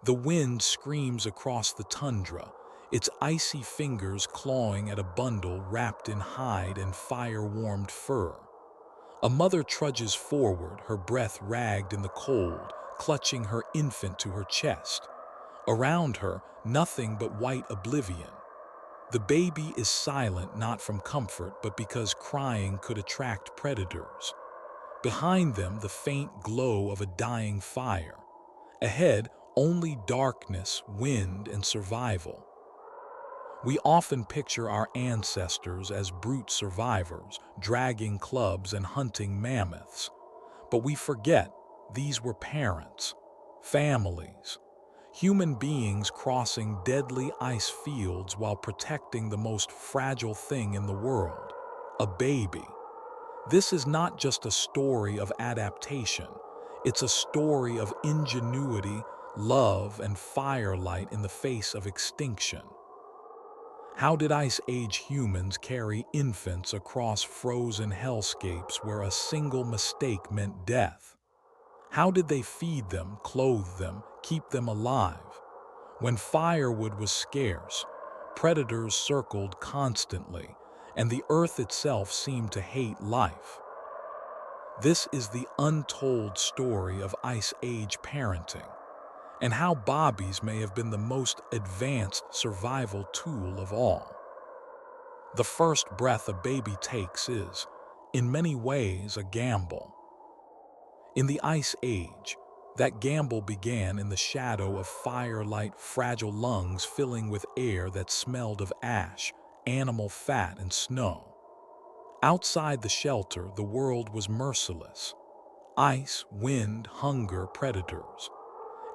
The wind screams across the tundra, its icy fingers clawing at a bundle wrapped in hide and fire-warmed fur. A mother trudges forward, her breath ragged in the cold, clutching her infant to her chest. Around her, nothing but white oblivion. The baby is silent not from comfort, but because crying could attract predators. Behind them, the faint glow of a dying fire. Ahead, only darkness, wind, and survival. We often picture our ancestors as brute survivors, dragging clubs and hunting mammoths. But we forget these were parents, families, human beings crossing deadly ice fields while protecting the most fragile thing in the world, a baby. This is not just a story of adaptation, it's a story of ingenuity, love, and firelight in the face of extinction. How did Ice Age humans carry infants across frozen hellscapes where a single mistake meant death? How did they feed them, clothe them, keep them alive? When firewood was scarce, predators circled constantly, and the earth itself seemed to hate life. This is the untold story of Ice Age parenting, and how bobbies may have been the most advanced survival tool of all. The first breath a baby takes is, in many ways, a gamble. In the Ice Age, that gamble began in the shadow of firelight, fragile lungs filling with air that smelled of ash, animal fat, and snow. Outside the shelter, the world was merciless. Ice, wind, hunger, predators.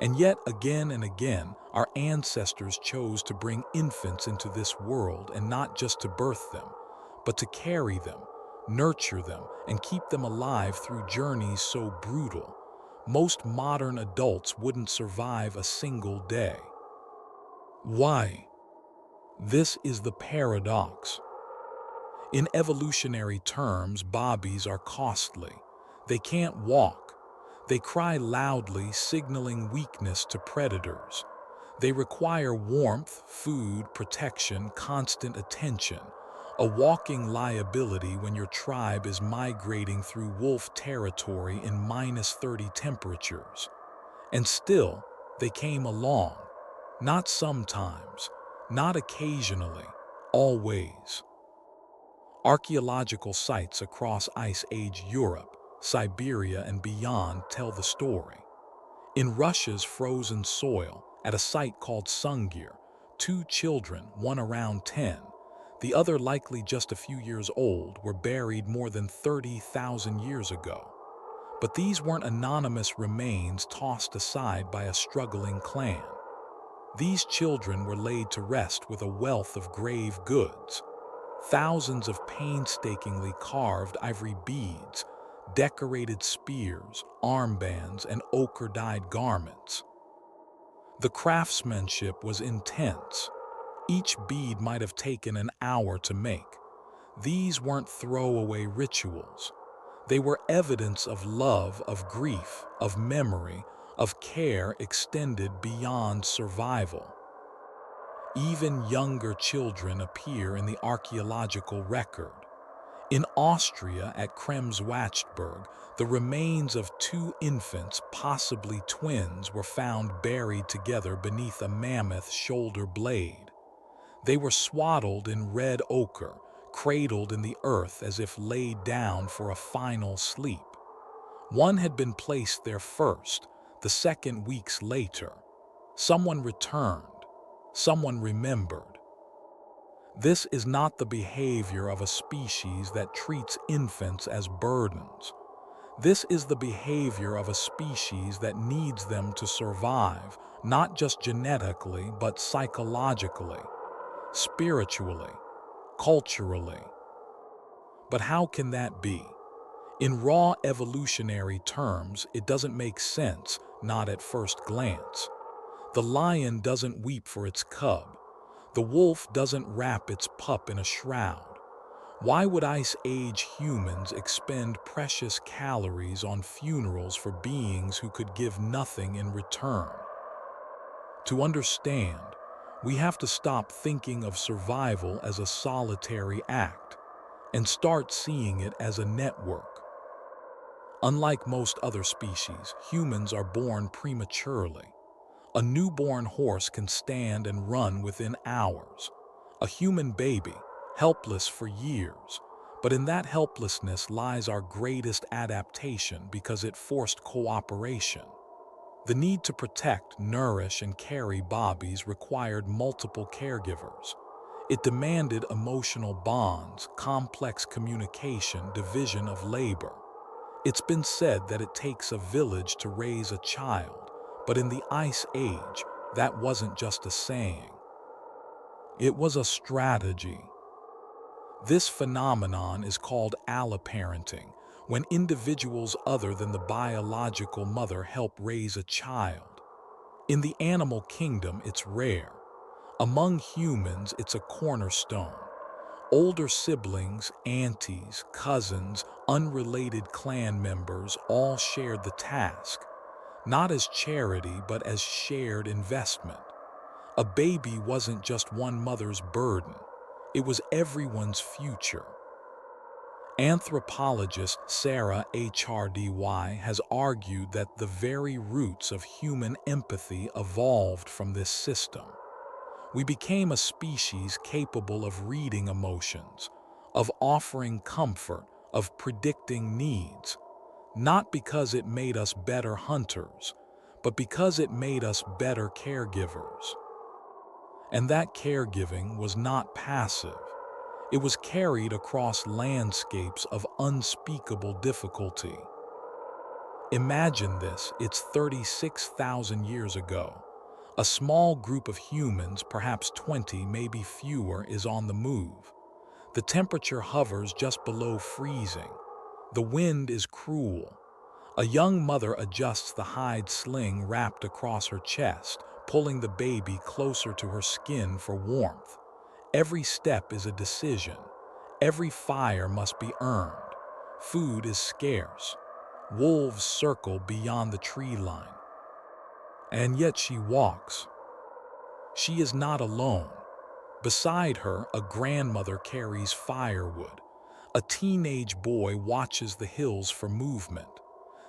And yet, again and again, our ancestors chose to bring infants into this world, and not just to birth them, but to carry them, nurture them, and keep them alive through journeys so brutal, most modern adults wouldn't survive a single day. Why? This is the paradox. In evolutionary terms, bobbies are costly. They can't walk. They cry loudly, signaling weakness to predators. They require warmth, food, protection, constant attention, a walking liability when your tribe is migrating through wolf territory in -30 temperatures. And still, they came along. Not sometimes, not occasionally, always. Archaeological sites across Ice Age Europe, Siberia, and beyond tell the story. In Russia's frozen soil, at a site called Sungir, two children, one around 10, the other likely just a few years old, were buried more than 30,000 years ago. But these weren't anonymous remains tossed aside by a struggling clan. These children were laid to rest with a wealth of grave goods. Thousands of painstakingly carved ivory beads, decorated spears, armbands, and ochre-dyed garments. The craftsmanship was intense. Each bead might have taken an hour to make. These weren't throwaway rituals. They were evidence of love, of grief, of memory, of care extended beyond survival. Even younger children appear in the archaeological record. In Austria, at Kremswachtberg, the remains of two infants, possibly twins, were found buried together beneath a mammoth shoulder blade. They were swaddled in red ochre, cradled in the earth as if laid down for a final sleep. One had been placed there first, the second weeks later. Someone returned. Someone remembered. This is not the behavior of a species that treats infants as burdens. This is the behavior of a species that needs them to survive, not just genetically, but psychologically, spiritually, culturally. But how can that be? In raw evolutionary terms, it doesn't make sense, not at first glance. The lion doesn't weep for its cub. The wolf doesn't wrap its pup in a shroud. Why would Ice Age humans expend precious calories on funerals for beings who could give nothing in return? To understand, we have to stop thinking of survival as a solitary act and start seeing it as a network. Unlike most other species, humans are born prematurely. A newborn horse can stand and run within hours. A human baby, helpless for years. But in that helplessness lies our greatest adaptation because it forced cooperation. The need to protect, nourish, and carry babies required multiple caregivers. It demanded emotional bonds, complex communication, division of labor. It's been said that it takes a village to raise a child, but in the Ice Age, that wasn't just a saying. It was a strategy. This phenomenon is called alloparenting, when individuals other than the biological mother help raise a child. In the animal kingdom, it's rare. Among humans, it's a cornerstone. Older siblings, aunties, cousins, unrelated clan members all shared the task, not as charity but as shared investment. A baby wasn't just one mother's burden, it was everyone's future. Anthropologist Sarah Hrdy has argued that the very roots of human empathy evolved from this system. We became a species capable of reading emotions, of offering comfort, of predicting needs, not because it made us better hunters, but because it made us better caregivers. And that caregiving was not passive. It was carried across landscapes of unspeakable difficulty. Imagine this, it's 36,000 years ago. A small group of humans, perhaps 20, maybe fewer, is on the move. The temperature hovers just below freezing. The wind is cruel. A young mother adjusts the hide sling wrapped across her chest, pulling the baby closer to her skin for warmth. Every step is a decision. Every fire must be earned. Food is scarce. Wolves circle beyond the tree line. And yet she walks. She is not alone. Beside her, a grandmother carries firewood. A teenage boy watches the hills for movement.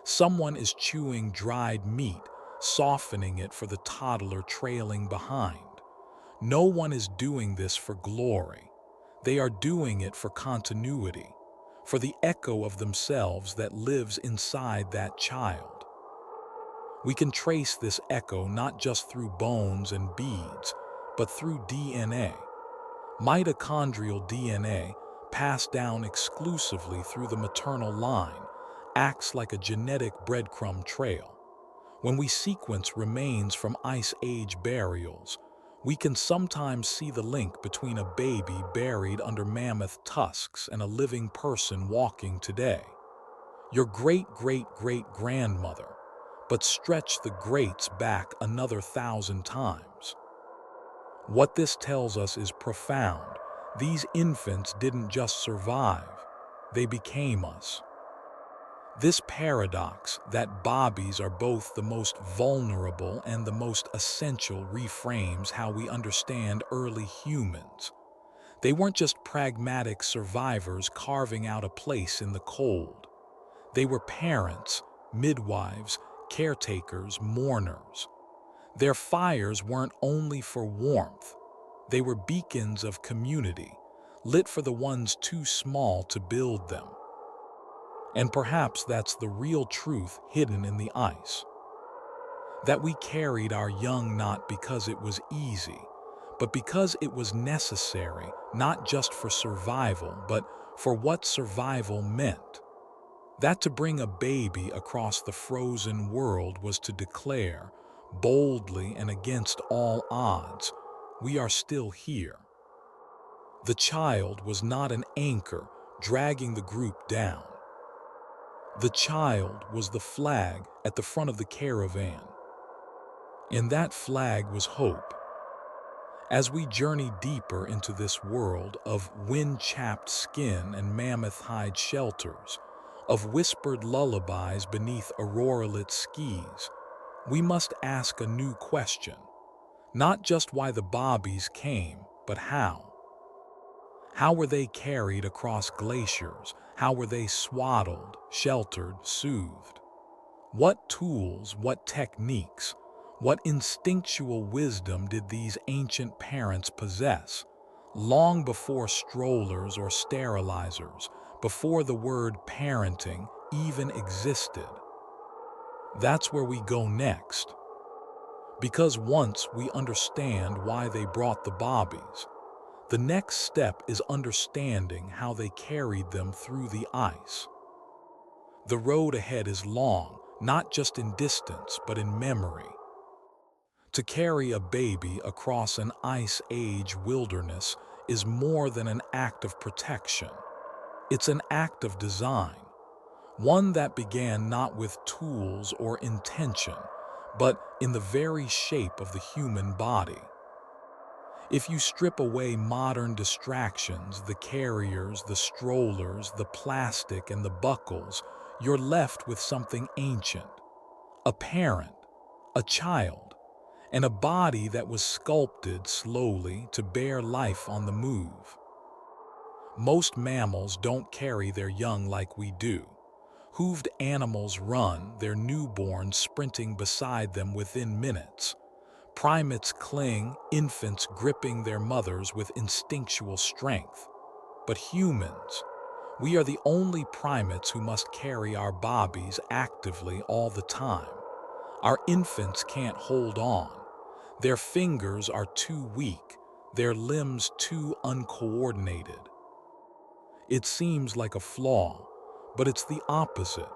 Someone is chewing dried meat, softening it for the toddler trailing behind. No one is doing this for glory. They are doing it for continuity, for the echo of themselves that lives inside that child. We can trace this echo not just through bones and beads, but through DNA. Mitochondrial DNA, passed down exclusively through the maternal line, acts like a genetic breadcrumb trail. When we sequence remains from Ice Age burials, we can sometimes see the link between a baby buried under mammoth tusks and a living person walking today. Your great-great-great-grandmother, but stretch the greats back another 1,000 times. What this tells us is profound. These infants didn't just survive, they became us. This paradox that babies are both the most vulnerable and the most essential reframes how we understand early humans. They weren't just pragmatic survivors carving out a place in the cold. They were parents, midwives, caretakers, mourners. Their fires weren't only for warmth. They were beacons of community, lit for the ones too small to build them. And perhaps that's the real truth hidden in the ice. That we carried our young not because it was easy, but because it was necessary, not just for survival, but for what survival meant. That to bring a baby across the frozen world was to declare, boldly and against all odds, we are still here. The child was not an anchor dragging the group down. The child was the flag at the front of the caravan. And that flag was hope. As we journey deeper into this world of wind-chapped skin and mammoth hide shelters, of whispered lullabies beneath aurora-lit skis, we must ask a new question. Not just why the bobbies came, but how. How were they carried across glaciers? How were they swaddled, sheltered, soothed? What tools, what techniques, what instinctual wisdom did these ancient parents possess, long before strollers or sterilizers, before the word parenting even existed? That's where we go next. Because once we understand why they brought the bobbies, the next step is understanding how they carried them through the ice. The road ahead is long, not just in distance, but in memory. To carry a baby across an ice age wilderness is more than an act of protection. It's an act of design, one that began not with tools or intention, but in the very shape of the human body. If you strip away modern distractions, the carriers, the strollers, the plastic, and the buckles, you're left with something ancient, a parent, a child, and a body that was sculpted slowly to bear life on the move. Most mammals don't carry their young like we do. Hooved animals run, their newborns sprinting beside them within minutes. Primates cling, infants gripping their mothers with instinctual strength. But humans, we are the only primates who must carry our bobbies actively all the time. Our infants can't hold on. Their fingers are too weak, their limbs too uncoordinated. It seems like a flaw, but it's the opposite.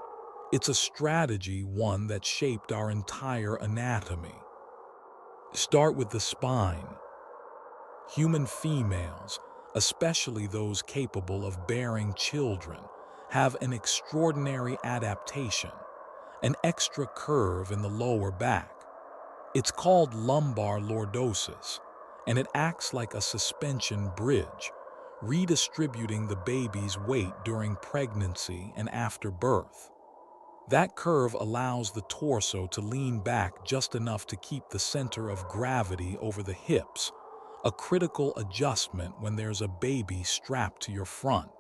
It's a strategy, one that shaped our entire anatomy. Start with the spine. Human females, especially those capable of bearing children, have an extraordinary adaptation, an extra curve in the lower back. It's called lumbar lordosis, and it acts like a suspension bridge, redistributing the baby's weight during pregnancy and after birth. That curve allows the torso to lean back just enough to keep the center of gravity over the hips, a critical adjustment when there's a baby strapped to your front.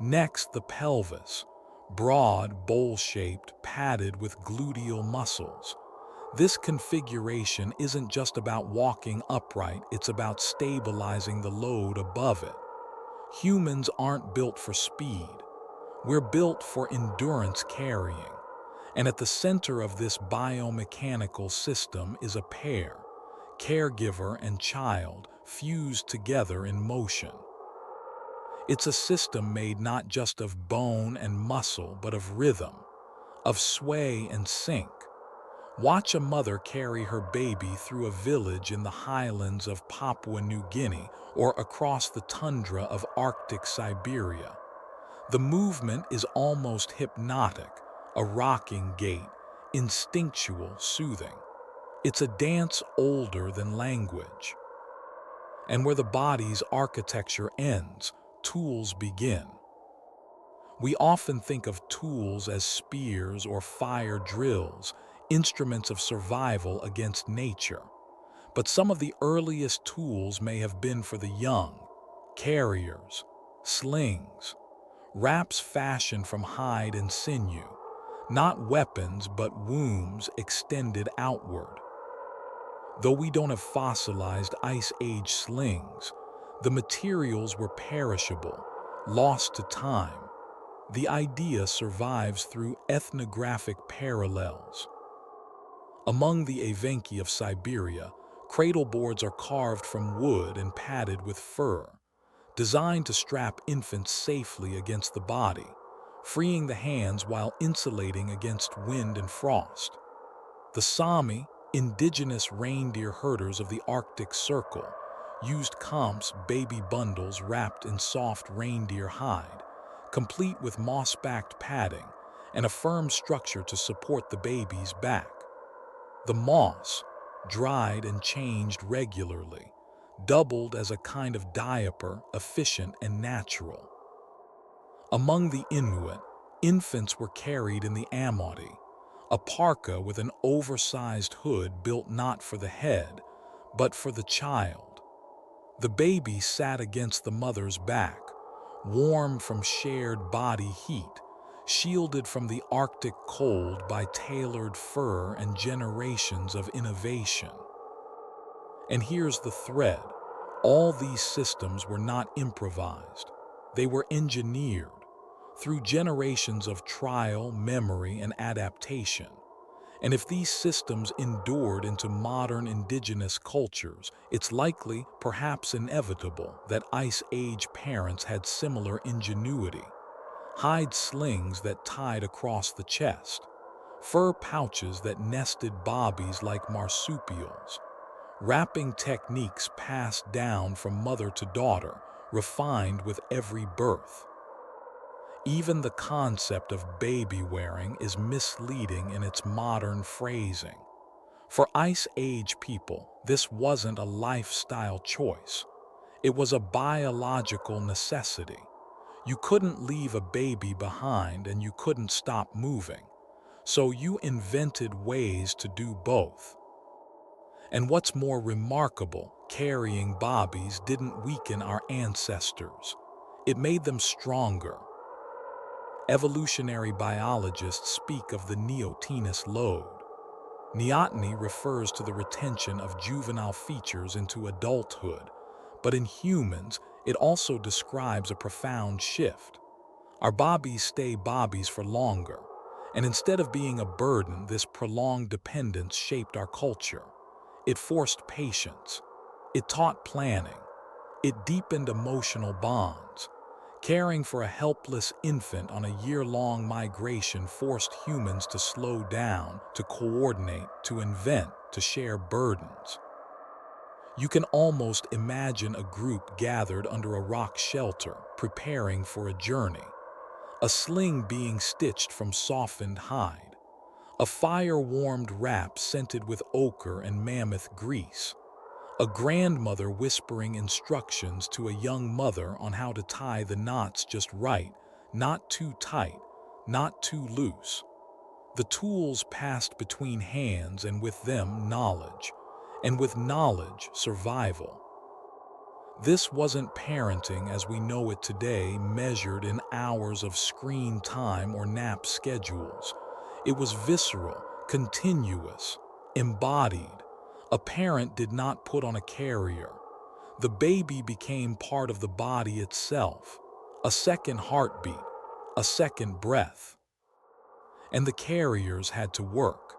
Next, the pelvis, broad, bowl-shaped, padded with gluteal muscles. This configuration isn't just about walking upright, it's about stabilizing the load above it. Humans aren't built for speed. We're built for endurance carrying. And at the center of this biomechanical system is a pair, caregiver and child, fused together in motion. It's a system made not just of bone and muscle, but of rhythm, of sway and sink. Watch a mother carry her baby through a village in the highlands of Papua New Guinea or across the tundra of Arctic Siberia. The movement is almost hypnotic, a rocking gait, instinctual, soothing. It's a dance older than language. And where the body's architecture ends, tools begin. We often think of tools as spears or fire drills, instruments of survival against nature. But some of the earliest tools may have been for the young: carriers, slings, wraps fashioned from hide and sinew, not weapons but wombs extended outward. Though we don't have fossilized Ice Age slings, the materials were perishable, lost to time. The idea survives through ethnographic parallels. Among the Evenki of Siberia, cradle boards are carved from wood and padded with fur, designed to strap infants safely against the body, freeing the hands while insulating against wind and frost. The Sami, indigenous reindeer herders of the Arctic Circle, used kamps, baby bundles wrapped in soft reindeer hide, complete with moss-backed padding and a firm structure to support the baby's back. The moss, dried and changed regularly, doubled as a kind of diaper, efficient and natural. Among the Inuit, infants were carried in the amoti, a parka with an oversized hood built not for the head, but for the child. The baby sat against the mother's back, warm from shared body heat, shielded from the Arctic cold by tailored fur and generations of innovation. And here's the thread. All these systems were not improvised. They were engineered through generations of trial, memory, and adaptation. And if these systems endured into modern indigenous cultures, it's likely, perhaps inevitable, that Ice Age parents had similar ingenuity. Hide slings that tied across the chest, fur pouches that nested bobbies like marsupials, wrapping techniques passed down from mother to daughter, refined with every birth. Even the concept of baby wearing is misleading in its modern phrasing. For Ice Age people, this wasn't a lifestyle choice. It was a biological necessity. You couldn't leave a baby behind and you couldn't stop moving. So you invented ways to do both. And what's more remarkable, carrying bobbies didn't weaken our ancestors. It made them stronger. Evolutionary biologists speak of the neotenous load. Neoteny refers to the retention of juvenile features into adulthood, but in humans, it also describes a profound shift. Our bobbies stay bobbies for longer, and instead of being a burden, this prolonged dependence shaped our culture. It forced patience. It taught planning. It deepened emotional bonds. Caring for a helpless infant on a year-long migration forced humans to slow down, to coordinate, to invent, to share burdens. You can almost imagine a group gathered under a rock shelter, preparing for a journey. A sling being stitched from softened hide. A fire-warmed wrap scented with ochre and mammoth grease. A grandmother whispering instructions to a young mother on how to tie the knots just right, not too tight, not too loose. The tools passed between hands, and with them knowledge, and with knowledge survival. This wasn't parenting as we know it today, measured in hours of screen time or nap schedules. It was visceral, continuous, embodied. A parent did not put on a carrier. The baby became part of the body itself, a second heartbeat, a second breath. And the carriers had to work.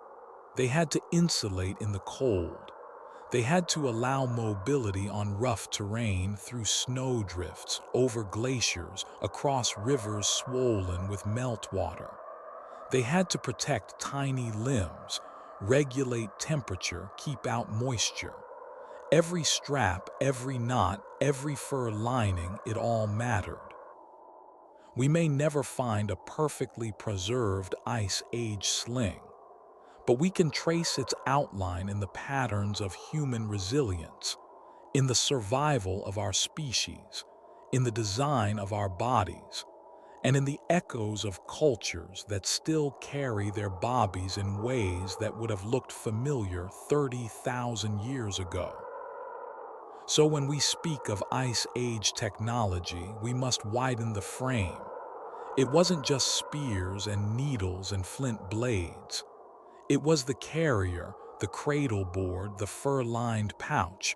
They had to insulate in the cold. They had to allow mobility on rough terrain, through snowdrifts, over glaciers, across rivers swollen with meltwater. They had to protect tiny limbs, regulate temperature, keep out moisture. Every strap, every knot, every fur lining, it all mattered. We may never find a perfectly preserved Ice Age sling, but we can trace its outline in the patterns of human resilience, in the survival of our species, in the design of our bodies, and in the echoes of cultures that still carry their bobbies in ways that would have looked familiar 30,000 years ago. So when we speak of Ice Age technology, we must widen the frame. It wasn't just spears and needles and flint blades. It was the carrier, the cradle board, the fur-lined pouch,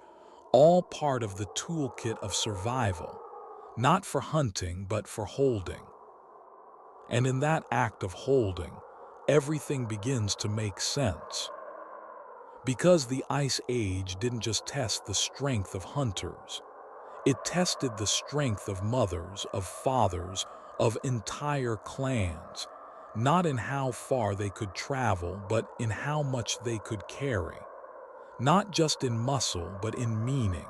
all part of the toolkit of survival, not for hunting, but for holding. And in that act of holding, everything begins to make sense. Because the Ice Age didn't just test the strength of hunters, it tested the strength of mothers, of fathers, of entire clans, not in how far they could travel, but in how much they could carry, not just in muscle, but in meaning.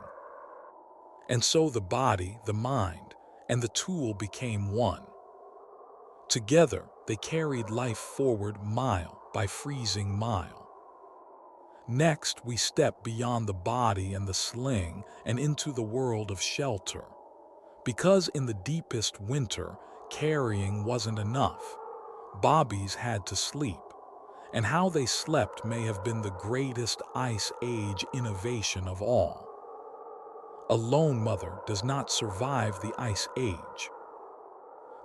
And so the body, the mind, and the tool became one. Together, they carried life forward mile by freezing mile. Next, we step beyond the body and the sling and into the world of shelter. Because in the deepest winter, carrying wasn't enough. Bobbies had to sleep. and how they slept may have been the greatest Ice Age innovation of all. A lone mother does not survive the Ice Age.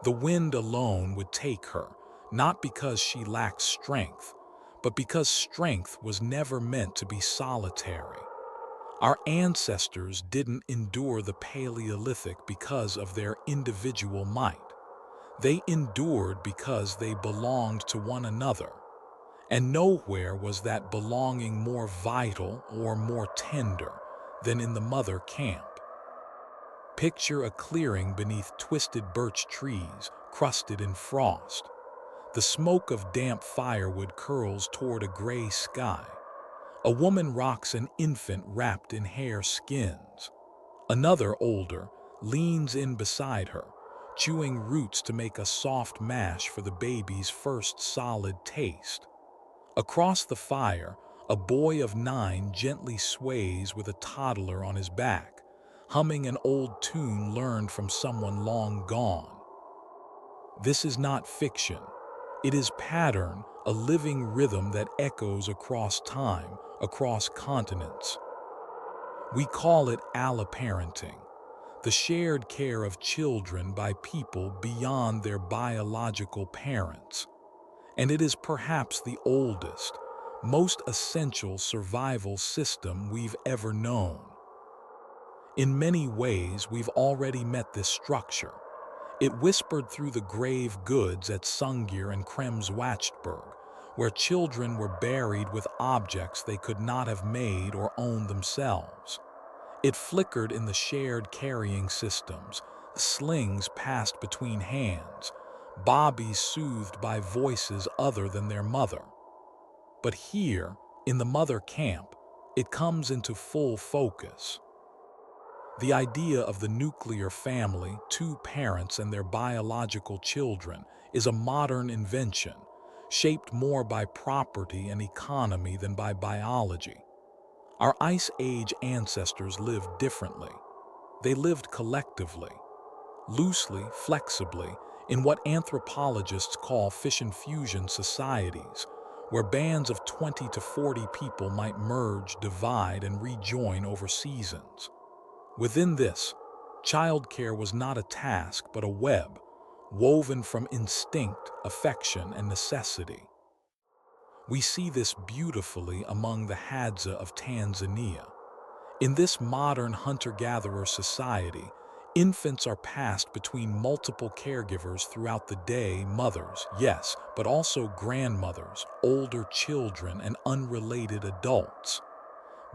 The wind alone would take her, not because she lacked strength, but because strength was never meant to be solitary. Our ancestors didn't endure the Paleolithic because of their individual might. They endured because they belonged to one another. And nowhere was that belonging more vital or more tender than in the mother camp. Picture a clearing beneath twisted birch trees, crusted in frost. The smoke of damp firewood curls toward a gray sky. A woman rocks an infant wrapped in hare skins. Another, older, leans in beside her, chewing roots to make a soft mash for the baby's first solid taste. Across the fire, a boy of 9 gently sways with a toddler on his back, humming an old tune learned from someone long gone. This is not fiction. It is pattern, a living rhythm that echoes across time, across continents. We call it alloparenting, the shared care of children by people beyond their biological parents. And it is perhaps the oldest, most essential survival system we've ever known. In many ways, we've already met this structure. It whispered through the grave goods at Sungir and Kremswachtberg, where children were buried with objects they could not have made or owned themselves. It flickered in the shared carrying systems, slings passed between hands, bobbies soothed by voices other than their mother. But here, in the mother camp, it comes into full focus. The idea of the nuclear family, 2 parents and their biological children, is a modern invention, shaped more by property and economy than by biology. Our Ice Age ancestors lived differently. They lived collectively, loosely, flexibly, in what anthropologists call fission fusion societies, where bands of 20 to 40 people might merge, divide, and rejoin over seasons. Within this, childcare was not a task but a web, woven from instinct, affection, and necessity. We see this beautifully among the Hadza of Tanzania. In this modern hunter-gatherer society, infants are passed between multiple caregivers throughout the day, mothers, yes, but also grandmothers, older children, and unrelated adults.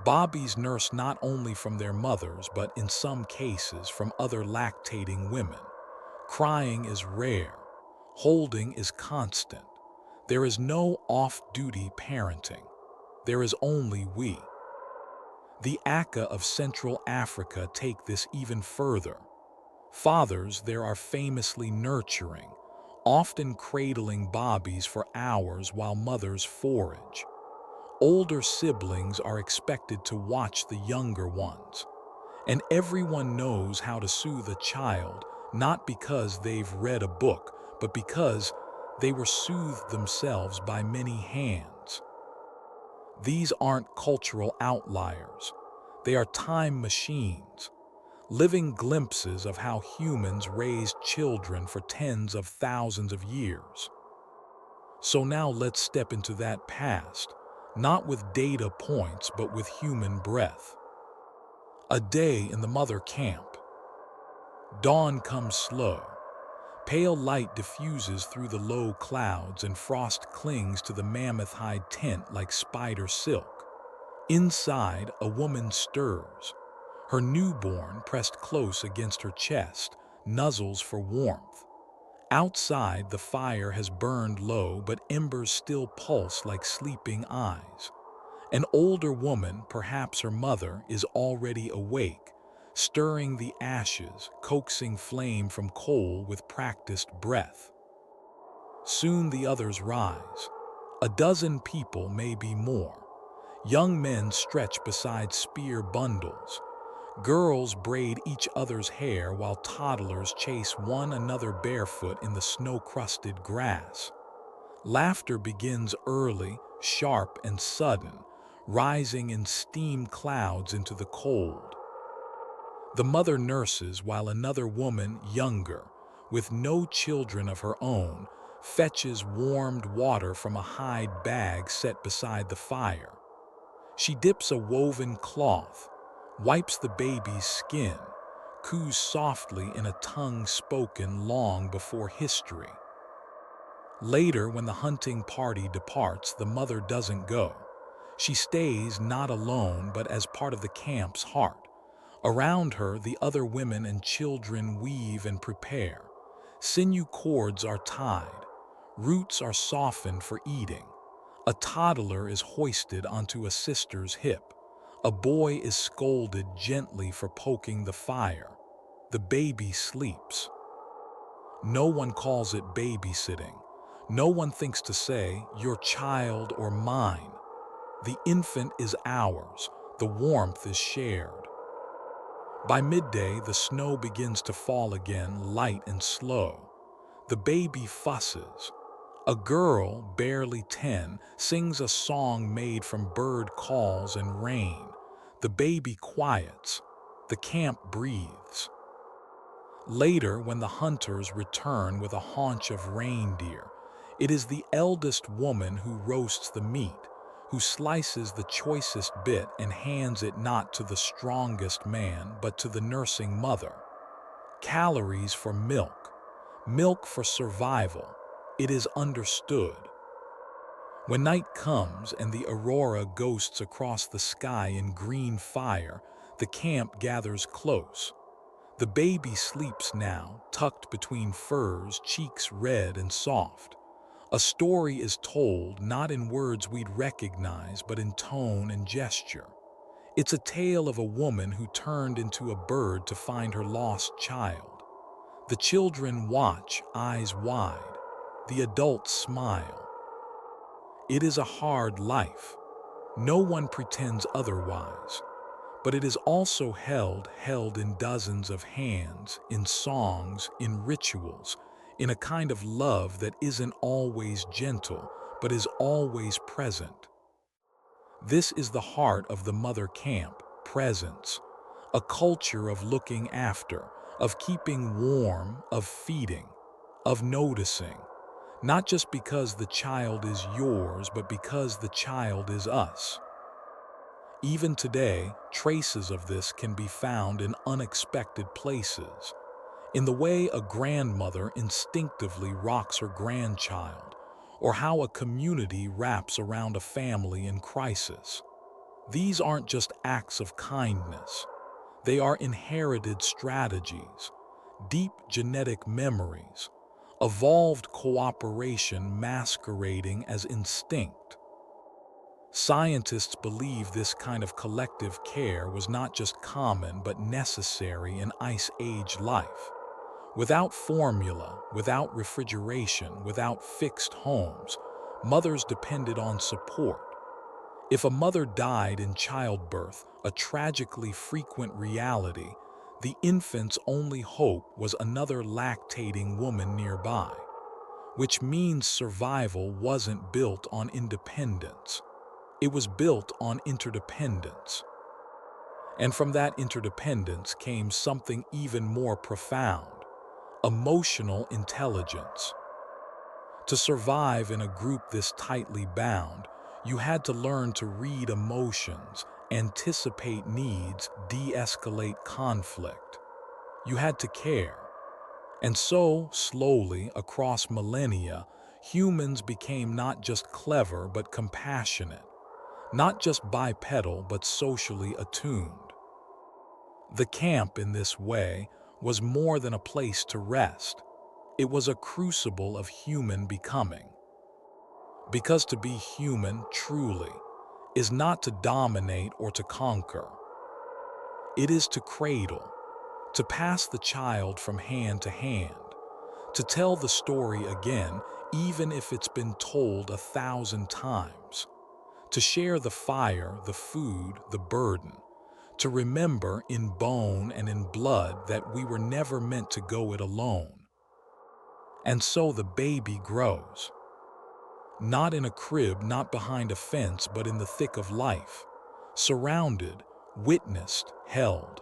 Bobbies nurse not only from their mothers, but in some cases from other lactating women. Crying is rare. Holding is constant. There is no off-duty parenting. There is only we. The Aka of Central Africa take this even further. Fathers there are famously nurturing, often cradling bobbies for hours while mothers forage. Older siblings are expected to watch the younger ones, and everyone knows how to soothe a child, not because they've read a book, but because they were soothed themselves by many hands. These aren't cultural outliers. They are time machines, living glimpses of how humans raised children for tens of thousands of years. So now let's step into that past, not with data points, but with human breath. A day in the mother camp. Dawn comes slow. Pale light diffuses through the low clouds and frost clings to the mammoth hide tent like spider silk. Inside, a woman stirs. Her newborn, pressed close against her chest, nuzzles for warmth. Outside, the fire has burned low, but embers still pulse like sleeping eyes. An older woman, perhaps her mother, is already awake, stirring the ashes, coaxing flame from coal with practiced breath. Soon the others rise. A dozen people, maybe more. Young men stretch beside spear bundles. Girls braid each other's hair while toddlers chase one another barefoot in the snow-crusted grass. Laughter begins early, sharp and sudden, rising in steam clouds into the cold. The mother nurses while another woman, younger, with no children of her own, fetches warmed water from a hide bag set beside the fire. She dips a woven cloth, wipes the baby's skin, coos softly in a tongue spoken long before history. Later, when the hunting party departs, the mother doesn't go. She stays not alone, but as part of the camp's heart. Around her, the other women and children weave and prepare. Sinew cords are tied. Roots are softened for eating. A toddler is hoisted onto a sister's hip. A boy is scolded gently for poking the fire. The baby sleeps. No one calls it babysitting. No one thinks to say, your child or mine. The infant is ours. The warmth is shared. By midday, the snow begins to fall again, light and slow. The baby fusses. A girl, barely 10, sings a song made from bird calls and rain. The baby quiets. The camp breathes. Later, when the hunters return with a haunch of reindeer, it is the eldest woman who roasts the meat, who slices the choicest bit and hands it not to the strongest man, but to the nursing mother. Calories for milk, milk for survival. It is understood. When night comes and the aurora ghosts across the sky in green fire, the camp gathers close. The baby sleeps now, tucked between furs, cheeks red and soft. A story is told not in words we'd recognize, but in tone and gesture. It's a tale of a woman who turned into a bird to find her lost child. The children watch, eyes wide. The adults smile. It is a hard life. No one pretends otherwise. But it is also held in dozens of hands, in songs, in rituals, in a kind of love that isn't always gentle, but is always present. This is the heart of the mother camp, presence, a culture of looking after, of keeping warm, of feeding, of noticing, not just because the child is yours, but because the child is us. Even today, traces of this can be found in unexpected places, in the way a grandmother instinctively rocks her grandchild, or how a community wraps around a family in crisis. These aren't just acts of kindness. They are inherited strategies, deep genetic memories, evolved cooperation masquerading as instinct. Scientists believe this kind of collective care was not just common but necessary in Ice Age life. Without formula, without refrigeration, without fixed homes, mothers depended on support. If a mother died in childbirth, a tragically frequent reality, the infant's only hope was another lactating woman nearby, which means survival wasn't built on independence. It was built on interdependence. And from that interdependence came something even more profound: emotional intelligence. To survive in a group this tightly bound, you had to learn to read emotions, anticipate needs, de-escalate conflict. You had to care. And so, slowly, across millennia, humans became not just clever but compassionate, not just bipedal but socially attuned. The camp, in this way, was more than a place to rest. It was a crucible of human becoming. Because to be human, truly, is not to dominate or to conquer. It is to cradle, to pass the child from hand to hand, to tell the story again, even if it's been told 1,000 times, to share the fire, the food, the burden, to remember in bone and in blood that we were never meant to go it alone. And so the baby grows. Not in a crib, not behind a fence, but in the thick of life. Surrounded, witnessed, held.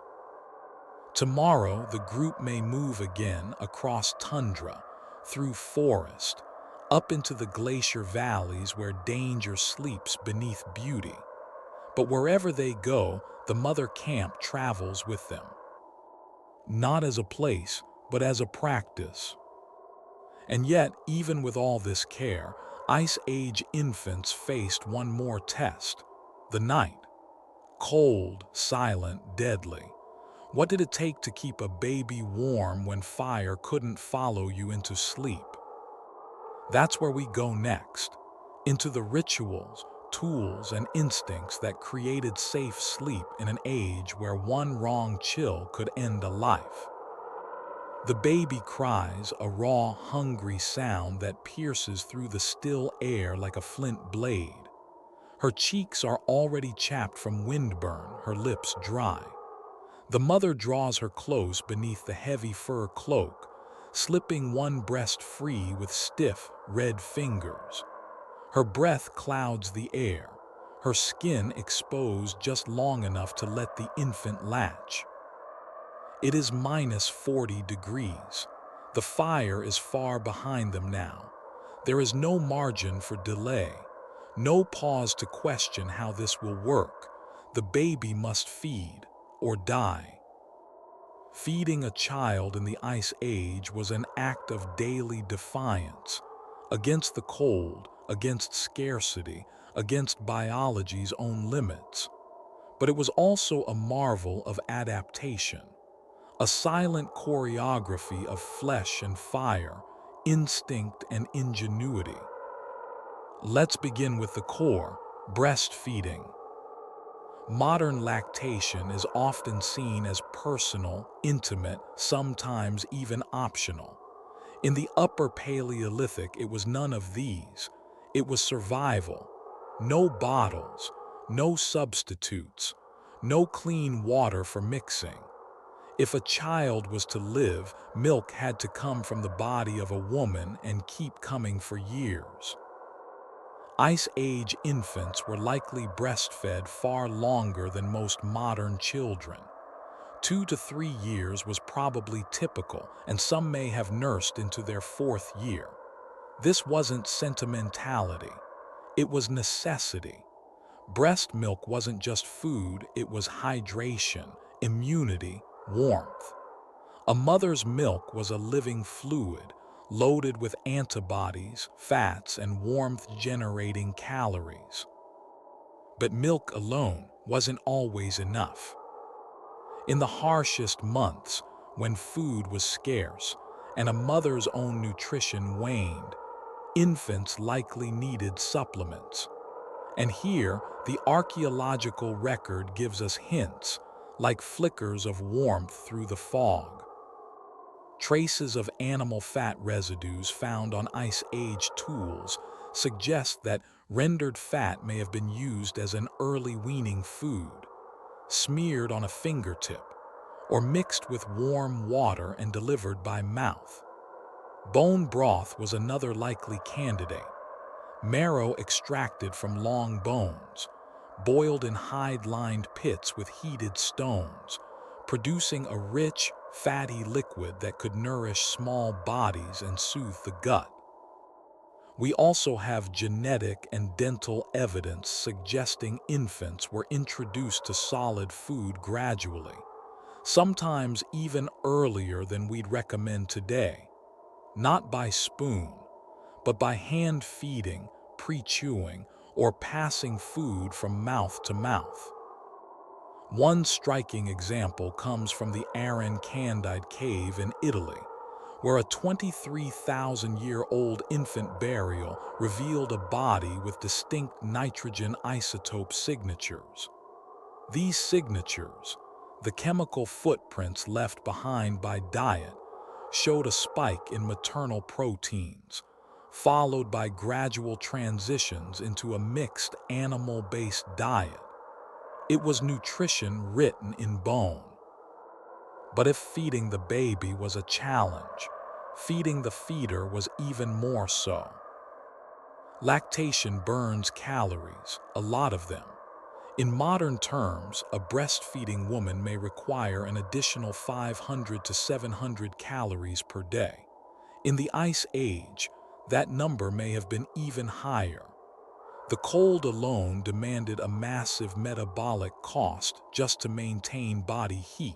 Tomorrow, the group may move again across tundra, through forest, up into the glacier valleys where danger sleeps beneath beauty. But wherever they go, the mother camp travels with them. Not as a place, but as a practice. And yet, even with all this care, Ice Age infants faced one more test: the night. Cold, silent, deadly. What did it take to keep a baby warm when fire couldn't follow you into sleep? That's where we go next, into the rituals, tools, and instincts that created safe sleep in an age where one wrong chill could end a life. The baby cries, a raw, hungry sound that pierces through the still air like a flint blade. Her cheeks are already chapped from windburn, her lips dry. The mother draws her close beneath the heavy fur cloak, slipping one breast free with stiff, red fingers. Her breath clouds the air, her skin exposed just long enough to let the infant latch. It is minus 40 degrees. The fire is far behind them now. There is no margin for delay, no pause to question how this will work. The baby must feed or die. Feeding a child in the Ice Age was an act of daily defiance, against the cold, against scarcity, against biology's own limits. But it was also a marvel of adaptation, a silent choreography of flesh and fire, instinct and ingenuity. Let's begin with the core: breastfeeding. Modern lactation is often seen as personal, intimate, sometimes even optional. In the Upper Paleolithic, it was none of these. It was survival. No bottles, no substitutes, no clean water for mixing. If a child was to live, milk had to come from the body of a woman and keep coming for years. Ice Age infants were likely breastfed far longer than most modern children. 2 to 3 years was probably typical, and some may have nursed into their 4th year. This wasn't sentimentality, it was necessity. Breast milk wasn't just food, it was hydration, immunity, warmth. A mother's milk was a living fluid, loaded with antibodies, fats, and warmth-generating calories. But milk alone wasn't always enough. In the harshest months, when food was scarce and a mother's own nutrition waned, infants likely needed supplements. And here, the archaeological record gives us hints, like flickers of warmth through the fog. Traces of animal fat residues found on Ice Age tools suggest that rendered fat may have been used as an early weaning food, smeared on a fingertip, or mixed with warm water and delivered by mouth. Bone broth was another likely candidate. Marrow extracted from long bones, boiled in hide-lined pits with heated stones, producing a rich, fatty liquid that could nourish small bodies and soothe the gut. We also have genetic and dental evidence suggesting infants were introduced to solid food gradually, sometimes even earlier than we'd recommend today, not by spoon, but by hand feeding, pre-chewing, or passing food from mouth to mouth. One striking example comes from the Aran Candide cave in Italy, where a 23,000-year-old infant burial revealed a body with distinct nitrogen isotope signatures. These signatures, the chemical footprints left behind by diet, showed a spike in maternal proteins, followed by gradual transitions into a mixed animal-based diet. It was nutrition written in bone. But if feeding the baby was a challenge, feeding the feeder was even more so. Lactation burns calories, a lot of them. In modern terms, a breastfeeding woman may require an additional 500 to 700 calories per day. In the Ice Age, that number may have been even higher. The cold alone demanded a massive metabolic cost just to maintain body heat.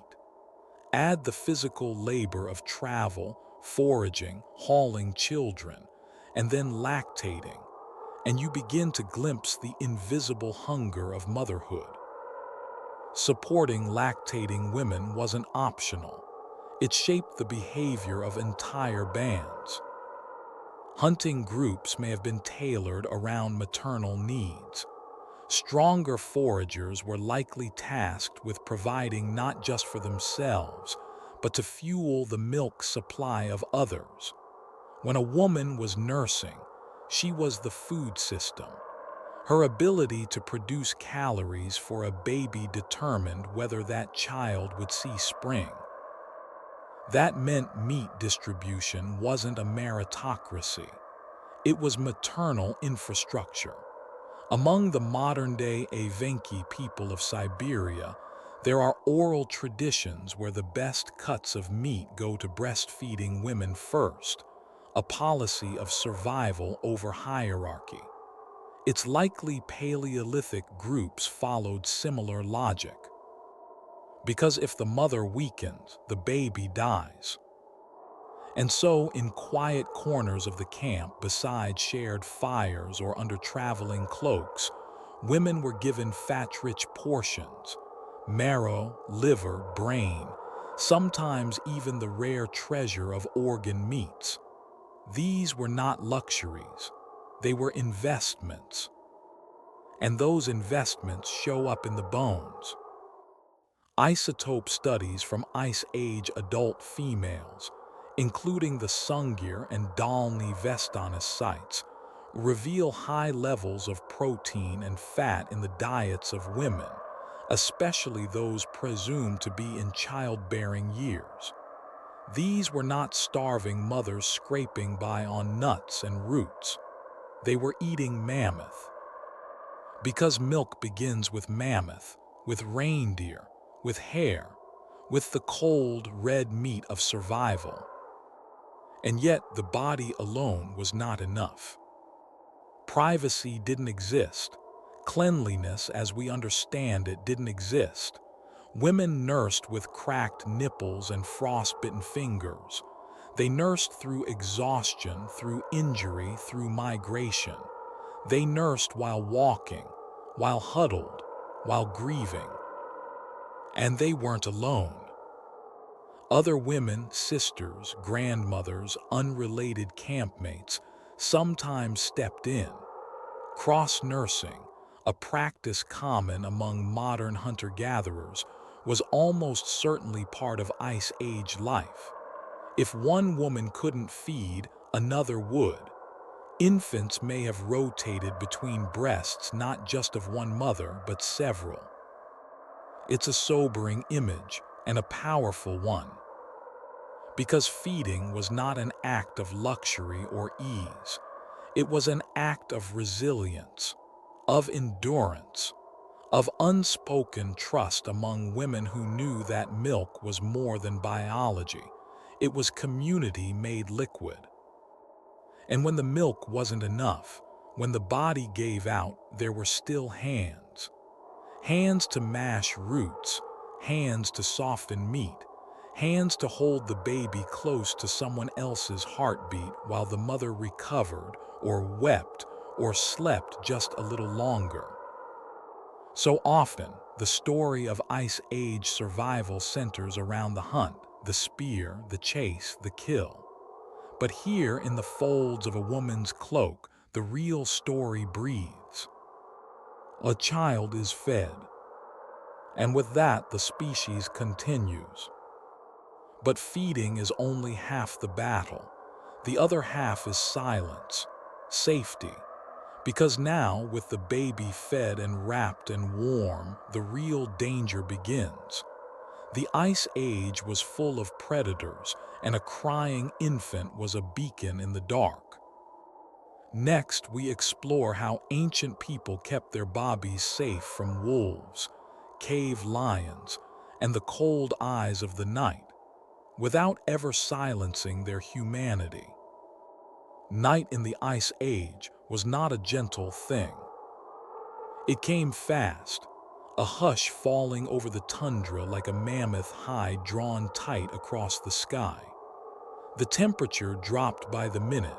Add the physical labor of travel, foraging, hauling children, and then lactating, and you begin to glimpse the invisible hunger of motherhood. Supporting lactating women wasn't optional. It shaped the behavior of entire bands. Hunting groups may have been tailored around maternal needs. Stronger foragers were likely tasked with providing not just for themselves, but to fuel the milk supply of others. When a woman was nursing, she was the food system. Her ability to produce calories for a baby determined whether that child would see spring. That meant meat distribution wasn't a meritocracy. It was maternal infrastructure. Among the modern-day Evenki people of Siberia, there are oral traditions where the best cuts of meat go to breastfeeding women first, a policy of survival over hierarchy. It's likely Paleolithic groups followed similar logic. Because if the mother weakens, the baby dies. And so, in quiet corners of the camp, beside shared fires or under traveling cloaks, women were given fat-rich portions, marrow, liver, brain, sometimes even the rare treasure of organ meats. These were not luxuries, they were investments. And those investments show up in the bones. Isotope studies from Ice Age adult females, including the Sungir and Dalny Vestonis sites, reveal high levels of protein and fat in the diets of women, especially those presumed to be in childbearing years. These were not starving mothers scraping by on nuts and roots. They were eating mammoth. Because milk begins with mammoth, with reindeer, with hare, with the cold, red meat of survival. And yet the body alone was not enough. Privacy didn't exist. Cleanliness as we understand it didn't exist. Women nursed with cracked nipples and frostbitten fingers. They nursed through exhaustion, through injury, through migration. They nursed while walking, while huddled, while grieving. And they weren't alone. Other women, sisters, grandmothers, unrelated campmates, sometimes stepped in. Cross-nursing, a practice common among modern hunter-gatherers, was almost certainly part of Ice Age life. If one woman couldn't feed, another would. Infants may have rotated between breasts not just of one mother, but several. It's a sobering image, and a powerful one. Because feeding was not an act of luxury or ease. It was an act of resilience, of endurance, of unspoken trust among women who knew that milk was more than biology. It was community made liquid. And when the milk wasn't enough, when the body gave out, there were still hands. Hands to mash roots, hands to soften meat, hands to hold the baby close to someone else's heartbeat while the mother recovered, or wept, or slept just a little longer. So often, the story of Ice Age survival centers around the hunt, the spear, the chase, the kill. But here, in the folds of a woman's cloak, the real story breathes. A child is fed. And with that, the species continues. But feeding is only half the battle. The other half is silence, safety. Because now, with the baby fed and wrapped and warm, the real danger begins. The Ice Age was full of predators, and a crying infant was a beacon in the dark. Next, we explore how ancient people kept their bodies safe from wolves, cave lions, and the cold eyes of the night, without ever silencing their humanity. Night in the Ice Age was not a gentle thing. It came fast, a hush falling over the tundra like a mammoth hide drawn tight across the sky. The temperature dropped by the minute,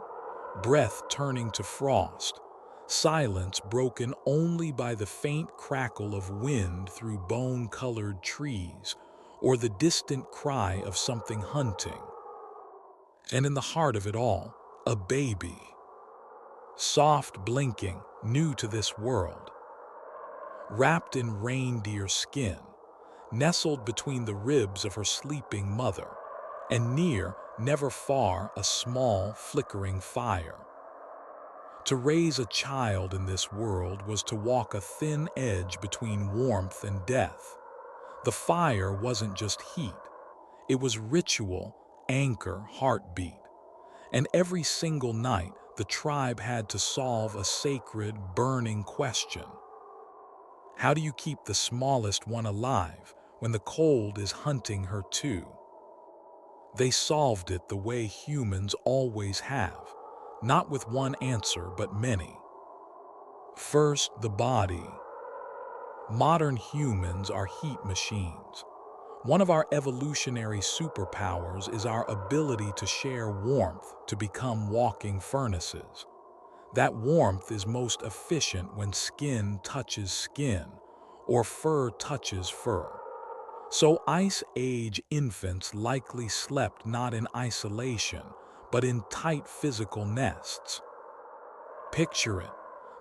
breath turning to frost, silence broken only by the faint crackle of wind through bone-colored trees or the distant cry of something hunting. And in the heart of it all, a baby. Soft, blinking, new to this world. Wrapped in reindeer skin, nestled between the ribs of her sleeping mother, and near, never far, a small, flickering fire. To raise a child in this world was to walk a thin edge between warmth and death. The fire wasn't just heat. It was ritual, anchor, heartbeat. And every single night, the tribe had to solve a sacred, burning question. How do you keep the smallest one alive when the cold is hunting her too? They solved it the way humans always have, not with one answer but many. First, the body. Modern humans are heat machines. One of our evolutionary superpowers is our ability to share warmth, to become walking furnaces. That warmth is most efficient when skin touches skin, or fur touches fur. So Ice Age infants likely slept not in isolation, but in tight physical nests. Picture it,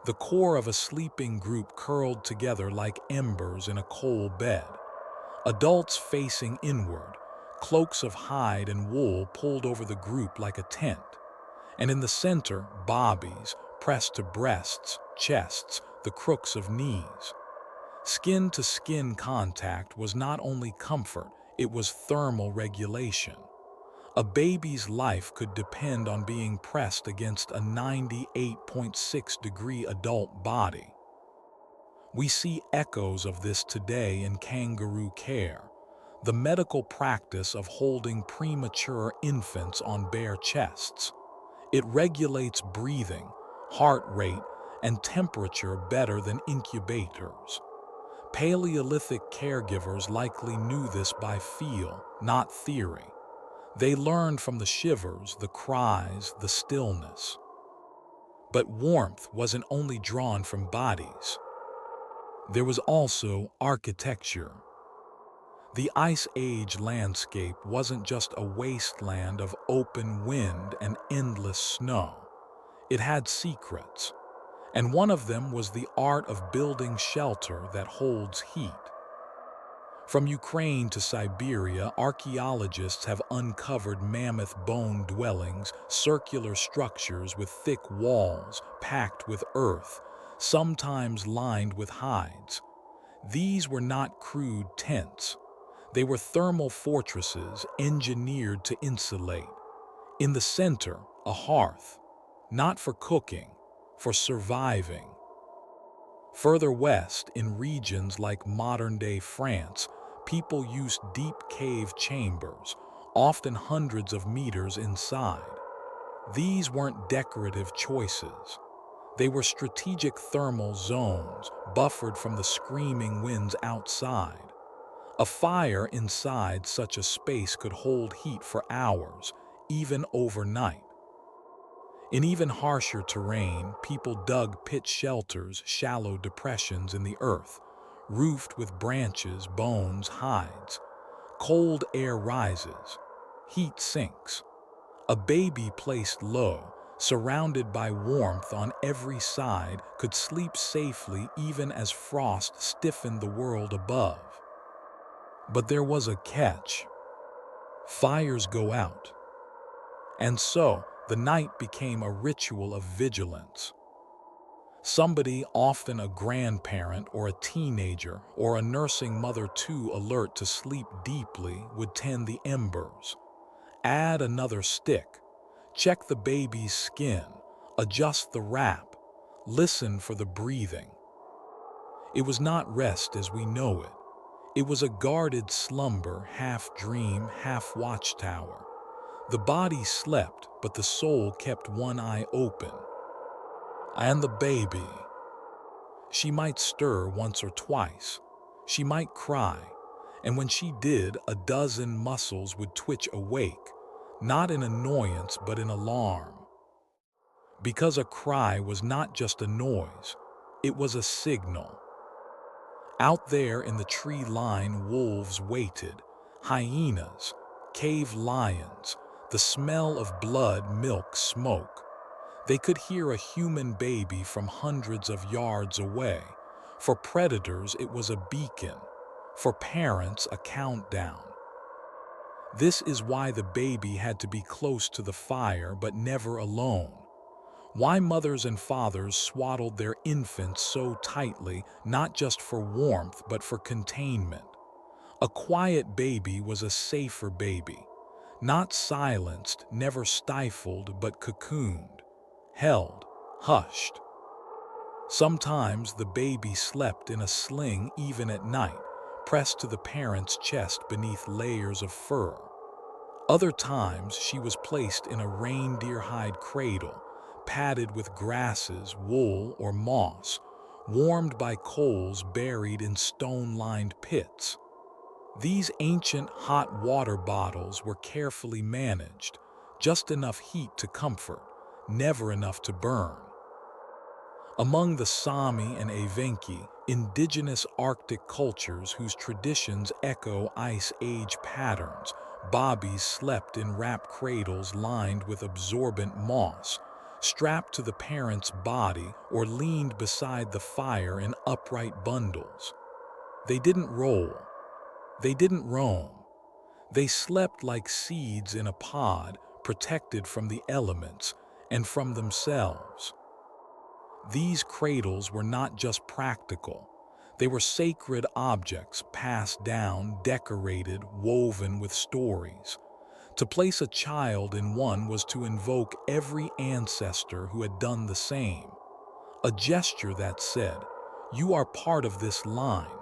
the core of a sleeping group curled together like embers in a coal bed. Adults facing inward, cloaks of hide and wool pulled over the group like a tent. And in the center, bobbies, pressed to breasts, chests, the crooks of knees. Skin-to-skin contact was not only comfort, it was thermal regulation. A baby's life could depend on being pressed against a 98.6-degree adult body. We see echoes of this today in kangaroo care, the medical practice of holding premature infants on bare chests. It regulates breathing, heart rate, and temperature better than incubators. Paleolithic caregivers likely knew this by feel, not theory. They learned from the shivers, the cries, the stillness. But warmth wasn't only drawn from bodies. There was also architecture. The Ice Age landscape wasn't just a wasteland of open wind and endless snow. It had secrets, and one of them was the art of building shelter that holds heat. From Ukraine to Siberia, archaeologists have uncovered mammoth bone dwellings, circular structures with thick walls packed with earth, sometimes lined with hides. These were not crude tents. They were thermal fortresses engineered to insulate. In the center, a hearth, not for cooking, for surviving. Further west, in regions like modern-day France, people used deep cave chambers, often hundreds of meters inside. These weren't decorative choices. They were strategic thermal zones, buffered from the screaming winds outside. A fire inside such a space could hold heat for hours, even overnight. In even harsher terrain, people dug pit shelters, shallow depressions in the earth, roofed with branches, bones, hides. Cold air rises, heat sinks. A baby placed low, surrounded by warmth on every side, could sleep safely even as frost stiffened the world above. But there was a catch. Fires go out. And so, the night became a ritual of vigilance. Somebody, often a grandparent or a teenager or a nursing mother too alert to sleep deeply, would tend the embers. Add another stick. Check the baby's skin, adjust the wrap, listen for the breathing. It was not rest as we know it. It was a guarded slumber, half dream, half watchtower. The body slept, but the soul kept one eye open. And the baby. She might stir once or twice. She might cry. And when she did, a dozen muscles would twitch awake, not in annoyance but in alarm. Because a cry was not just a noise, it was a signal. Out there in the tree line, wolves waited, hyenas, cave lions, the smell of blood, milk, smoke. They could hear a human baby from hundreds of yards away. For predators, it was a beacon. For parents, a countdown. This is why the baby had to be close to the fire but never alone. Why mothers and fathers swaddled their infants so tightly, not just for warmth but for containment. A quiet baby was a safer baby, not silenced, never stifled, but cocooned, held, hushed. Sometimes the baby slept in a sling even at night, pressed to the parent's chest beneath layers of fur. Other times she was placed in a reindeer hide cradle, padded with grasses, wool, or moss, warmed by coals buried in stone-lined pits. These ancient hot water bottles were carefully managed, just enough heat to comfort, never enough to burn. Among the Sami and Evenki, indigenous Arctic cultures whose traditions echo Ice Age patterns, bobbies slept in wrap cradles lined with absorbent moss, strapped to the parent's body or leaned beside the fire in upright bundles. They didn't roll. They didn't roam. They slept like seeds in a pod, protected from the elements and from themselves. These cradles were not just practical. They were sacred objects passed down, decorated, woven with stories. To place a child in one was to invoke every ancestor who had done the same. A gesture that said, "You are part of this line.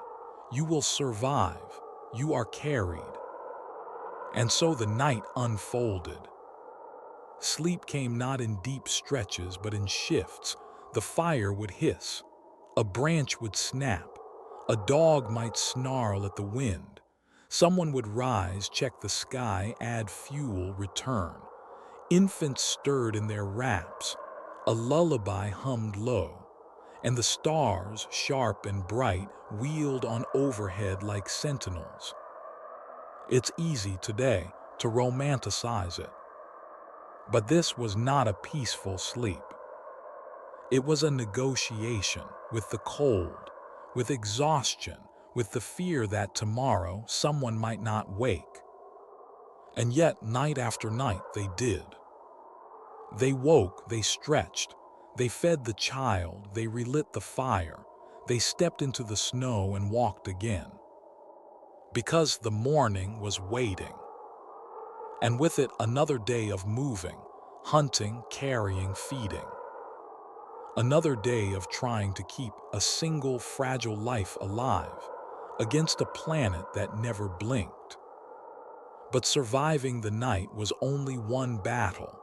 You will survive. You are carried." And so the night unfolded. Sleep came not in deep stretches, but in shifts. The fire would hiss. A branch would snap. A dog might snarl at the wind. Someone would rise, check the sky, add fuel, return. Infants stirred in their wraps. A lullaby hummed low. And the stars, sharp and bright, wheeled on overhead like sentinels. It's easy today to romanticize it. But this was not a peaceful sleep. It was a negotiation with the cold, with exhaustion, with the fear that tomorrow someone might not wake. And yet, night after night, they did. They woke, they stretched, they fed the child, they relit the fire, they stepped into the snow and walked again. Because the morning was waiting. And with it, another day of moving, hunting, carrying, feeding. Another day of trying to keep a single fragile life alive against a planet that never blinked. But surviving the night was only one battle.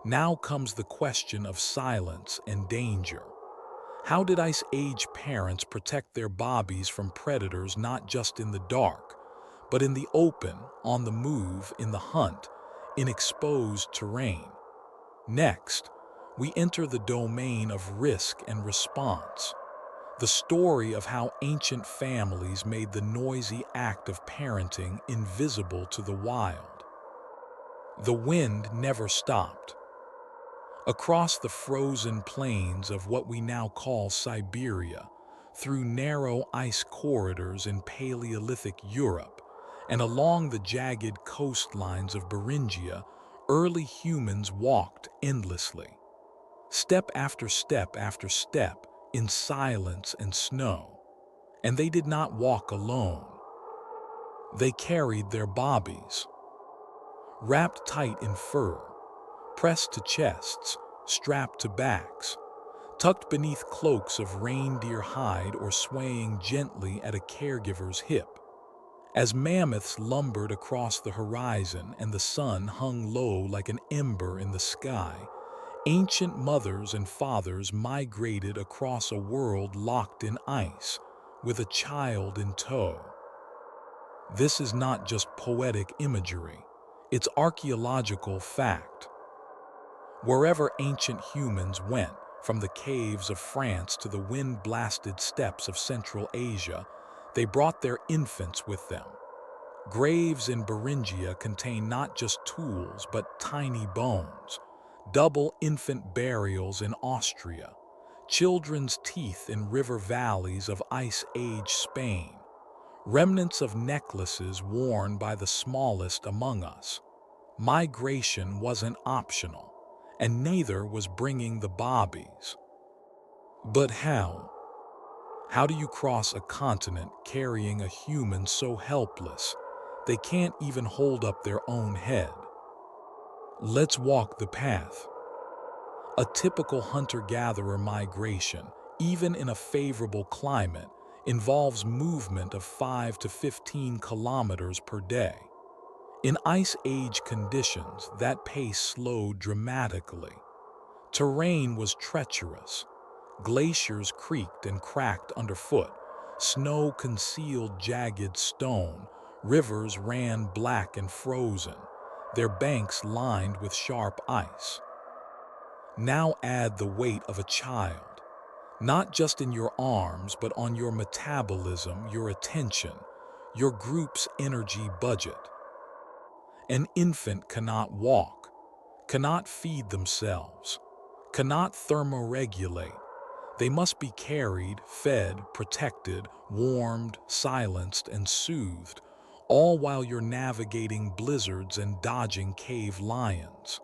Now comes the question of silence and danger. How did Ice Age parents protect their bobbies from predators not just in the dark, but in the open, on the move, in the hunt, in exposed terrain? Next, we enter the domain of risk and response. The story of how ancient families made the noisy act of parenting invisible to the wild. The wind never stopped. Across the frozen plains of what we now call Siberia, through narrow ice corridors in Paleolithic Europe, and along the jagged coastlines of Beringia, early humans walked endlessly. Step after step after step, in silence and snow. And they did not walk alone. They carried their bobbies, wrapped tight in fur, pressed to chests, strapped to backs, tucked beneath cloaks of reindeer hide or swaying gently at a caregiver's hip. As mammoths lumbered across the horizon and the sun hung low like an ember in the sky, ancient mothers and fathers migrated across a world locked in ice, with a child in tow. This is not just poetic imagery, it's archaeological fact. Wherever ancient humans went, from the caves of France to the wind-blasted steppes of Central Asia, they brought their infants with them. Graves in Beringia contain not just tools but tiny bones, double infant burials in Austria, children's teeth in river valleys of Ice Age Spain, remnants of necklaces worn by the smallest among us. Migration wasn't optional, and neither was bringing the bobbies. But how? How do you cross a continent carrying a human so helpless they can't even hold up their own head? Let's walk the path. A typical hunter-gatherer migration, even in a favorable climate, involves movement of 5 to 15 kilometers per day. In Ice Age conditions, that pace slowed dramatically. Terrain was treacherous. Glaciers creaked and cracked underfoot. Snow concealed jagged stone. Rivers ran black and frozen, their banks lined with sharp ice. Now add the weight of a child, not just in your arms, but on your metabolism, your attention, your group's energy budget. An infant cannot walk, cannot feed themselves, cannot thermoregulate. They must be carried, fed, protected, warmed, silenced, and soothed, all while you're navigating blizzards and dodging cave lions.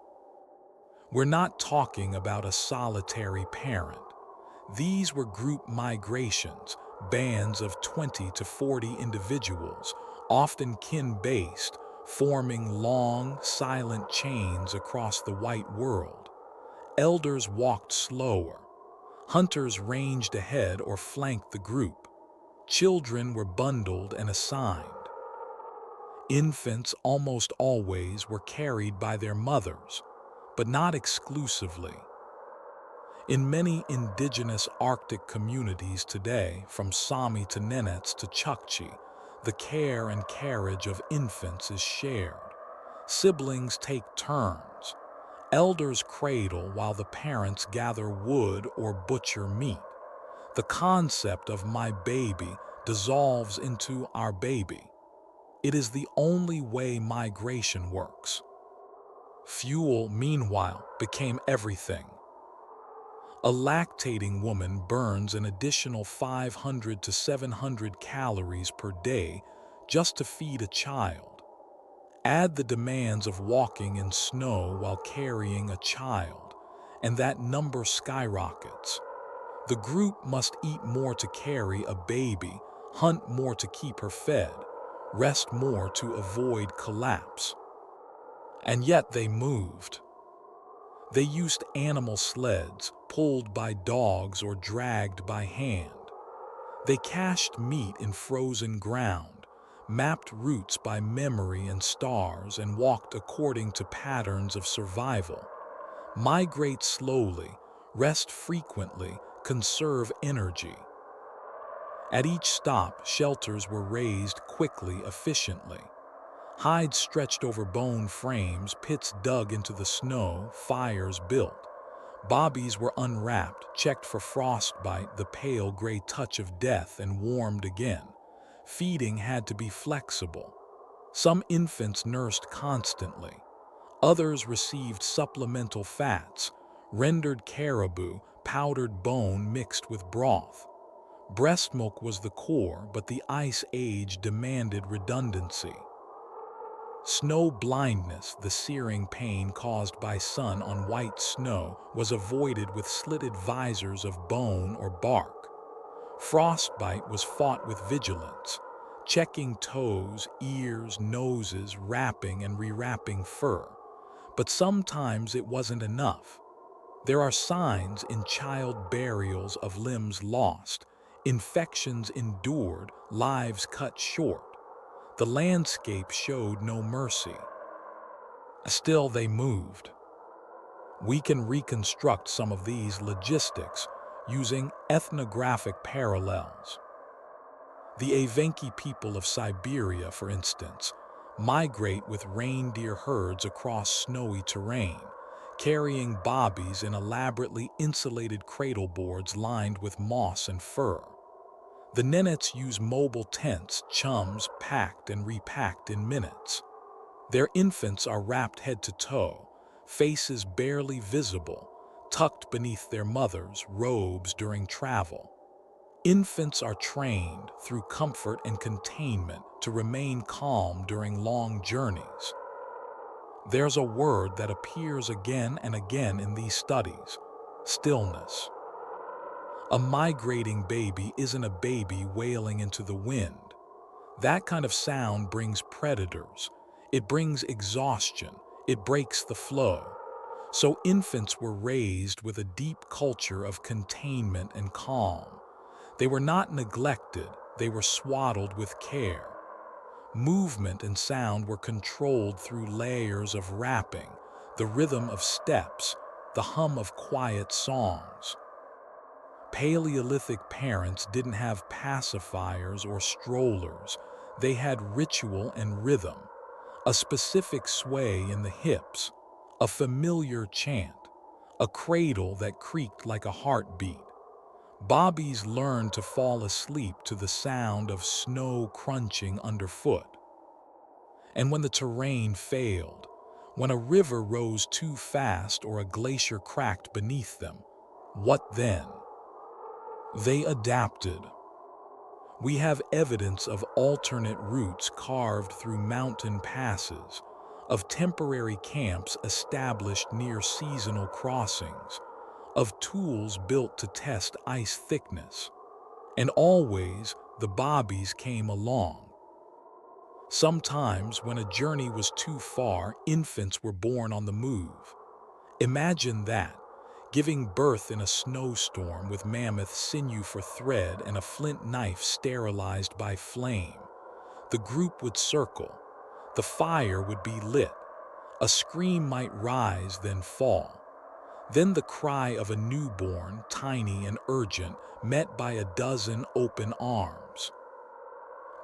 We're not talking about a solitary parent. These were group migrations, bands of 20 to 40 individuals, often kin-based, forming long, silent chains across the white world. Elders walked slower. Hunters ranged ahead or flanked the group. Children were bundled and assigned. Infants almost always were carried by their mothers, but not exclusively. In many indigenous Arctic communities today, from Sami to Nenets to Chukchi, the care and carriage of infants is shared. Siblings take turns. Elders cradle while the parents gather wood or butcher meat. The concept of my baby dissolves into our baby. It is the only way migration works. Fuel, meanwhile, became everything. A lactating woman burns an additional 500 to 700 calories per day just to feed a child. Add the demands of walking in snow while carrying a child, and that number skyrockets. The group must eat more to carry a baby, hunt more to keep her fed, rest more to avoid collapse. And yet they moved. They used animal sleds, pulled by dogs or dragged by hand. They cached meat in frozen ground, mapped routes by memory and stars, and walked according to patterns of survival. Migrate slowly, rest frequently, conserve energy. At each stop, shelters were raised quickly, efficiently. Hides stretched over bone frames, pits dug into the snow, fires built. Bobbies were unwrapped, checked for frostbite, the pale gray touch of death, and warmed again. Feeding had to be flexible. Some infants nursed constantly. Others received supplemental fats, rendered caribou, powdered bone mixed with broth. Breast milk was the core, but the Ice Age demanded redundancy. Snow blindness, the searing pain caused by sun on white snow, was avoided with slitted visors of bone or bark. Frostbite was fought with vigilance, checking toes, ears, noses, wrapping and rewrapping fur. But sometimes it wasn't enough. There are signs in child burials of limbs lost, infections endured, lives cut short. The landscape showed no mercy. Still, they moved. We can reconstruct some of these logistics using ethnographic parallels. The Evenki people of Siberia, for instance, migrate with reindeer herds across snowy terrain, carrying bobbies in elaborately insulated cradle boards lined with moss and fur. The Nenets use mobile tents, chums packed and repacked in minutes. Their infants are wrapped head to toe, faces barely visible, tucked beneath their mothers' robes during travel. Infants are trained through comfort and containment to remain calm during long journeys. There's a word that appears again and again in these studies: stillness. A migrating baby isn't a baby wailing into the wind. That kind of sound brings predators. It brings exhaustion. It breaks the flow. So infants were raised with a deep culture of containment and calm. They were not neglected, they were swaddled with care. Movement and sound were controlled through layers of wrapping, the rhythm of steps, the hum of quiet songs. Paleolithic parents didn't have pacifiers or strollers. They had ritual and rhythm, a specific sway in the hips, a familiar chant, a cradle that creaked like a heartbeat. Bobbies learned to fall asleep to the sound of snow crunching underfoot. And when the terrain failed, when a river rose too fast or a glacier cracked beneath them, what then? They adapted. We have evidence of alternate routes carved through mountain passes, of temporary camps established near seasonal crossings, of tools built to test ice thickness. And always, the bobbies came along. Sometimes, when a journey was too far, infants were born on the move. Imagine that, giving birth in a snowstorm with mammoth sinew for thread and a flint knife sterilized by flame. The group would circle. The fire would be lit. A scream might rise, then fall. Then the cry of a newborn, tiny and urgent, met by a dozen open arms.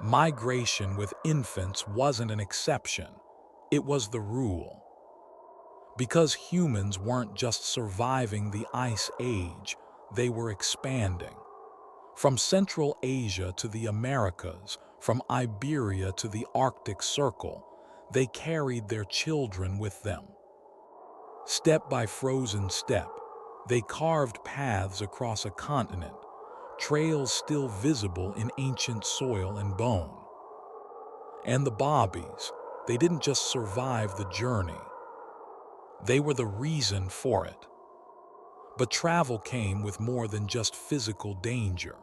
Migration with infants wasn't an exception. It was the rule. Because humans weren't just surviving the Ice Age, they were expanding. From Central Asia to the Americas, from Iberia to the Arctic Circle, they carried their children with them. Step by frozen step, they carved paths across a continent, trails still visible in ancient soil and bone. And the bobbies, they didn't just survive the journey. They were the reason for it. But travel came with more than just physical danger.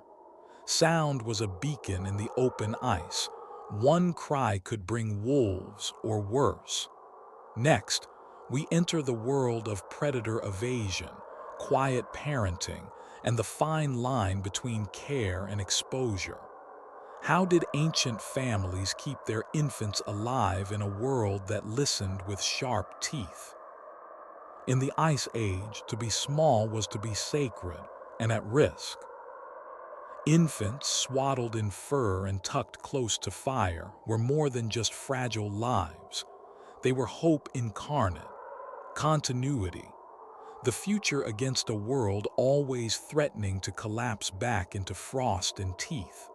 Sound was a beacon in the open ice. One cry could bring wolves or worse. Next, we enter the world of predator evasion, quiet parenting, and the fine line between care and exposure. How did ancient families keep their infants alive in a world that listened with sharp teeth? In the Ice Age, to be small was to be sacred and at risk. Infants, swaddled in fur and tucked close to fire, were more than just fragile lives. They were hope incarnate, continuity, the future against a world always threatening to collapse back into frost and teeth.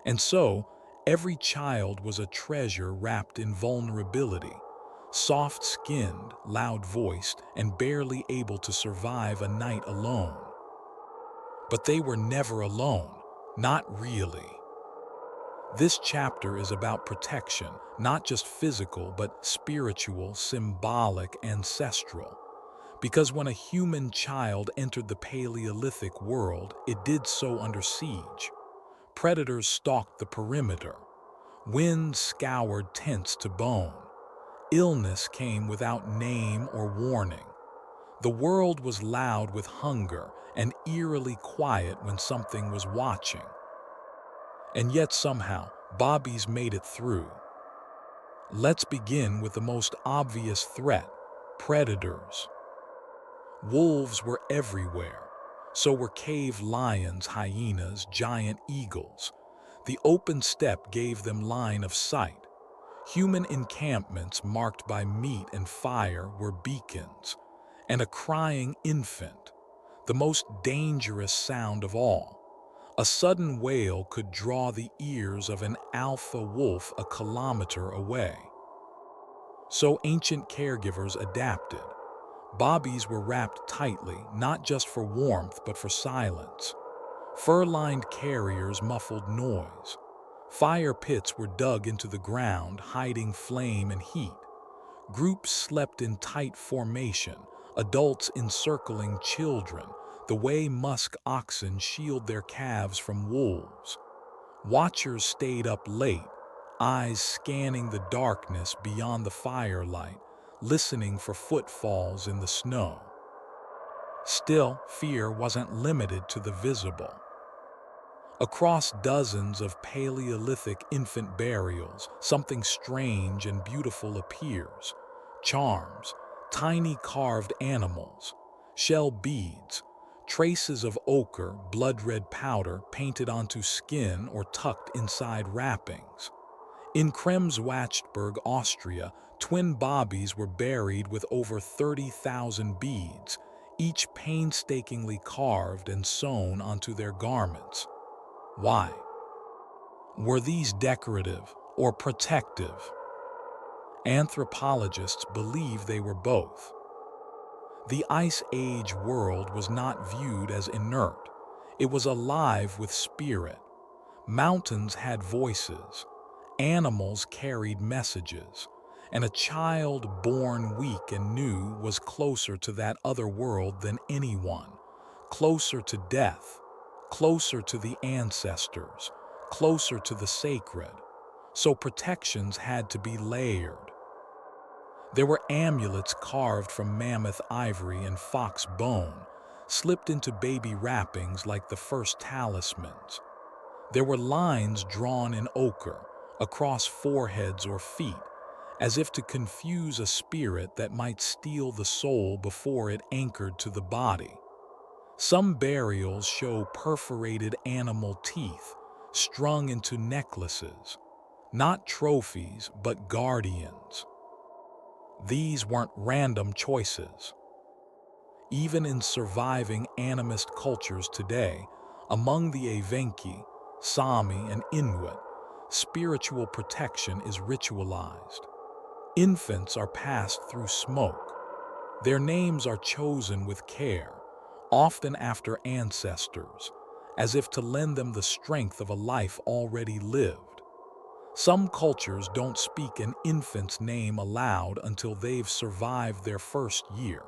And so, every child was a treasure wrapped in vulnerability, soft-skinned, loud-voiced, and barely able to survive a night alone. But they were never alone, not really. This chapter is about protection, not just physical, but spiritual, symbolic, ancestral. Because when a human child entered the Paleolithic world, it did so under siege. Predators stalked the perimeter. Wind scoured tents to bone. Illness came without name or warning. The world was loud with hunger and eerily quiet when something was watching. And yet somehow, Bobby's made it through. Let's begin with the most obvious threat: predators. Wolves were everywhere. So were cave lions, hyenas, giant eagles. The open steppe gave them line of sight. Human encampments marked by meat and fire were beacons. And a crying infant, the most dangerous sound of all. A sudden wail could draw the ears of an alpha wolf a kilometer away. So ancient caregivers adapted. Bobbies were wrapped tightly, not just for warmth but for silence. Fur-lined carriers muffled noise. Fire pits were dug into the ground, hiding flame and heat. Groups slept in tight formation, adults encircling children, the way musk oxen shield their calves from wolves. Watchers stayed up late, eyes scanning the darkness beyond the firelight, listening for footfalls in the snow. Still, fear wasn't limited to the visible. Across dozens of Paleolithic infant burials, something strange and beautiful appears. Charms, tiny carved animals, shell beads, traces of ochre, blood-red powder painted onto skin or tucked inside wrappings. In Kremswachtberg, Austria, twin bobbies were buried with over 30,000 beads, each painstakingly carved and sewn onto their garments. Why? Were these decorative or protective? Anthropologists believe they were both. The Ice Age world was not viewed as inert. It was alive with spirit. Mountains had voices. Animals carried messages. And a child born weak and new was closer to that other world than anyone. Closer to death. Closer to the ancestors. Closer to the sacred. So protections had to be layered. There were amulets carved from mammoth ivory and fox bone, slipped into baby wrappings like the first talismans. There were lines drawn in ochre, across foreheads or feet, as if to confuse a spirit that might steal the soul before it anchored to the body. Some burials show perforated animal teeth, strung into necklaces, not trophies but guardians. These weren't random choices. Even in surviving animist cultures today, among the Evenki, Sami, and Inuit, spiritual protection is ritualized. Infants are passed through smoke. Their names are chosen with care, often after ancestors, as if to lend them the strength of a life already lived. Some cultures don't speak an infant's name aloud until they've survived their first year,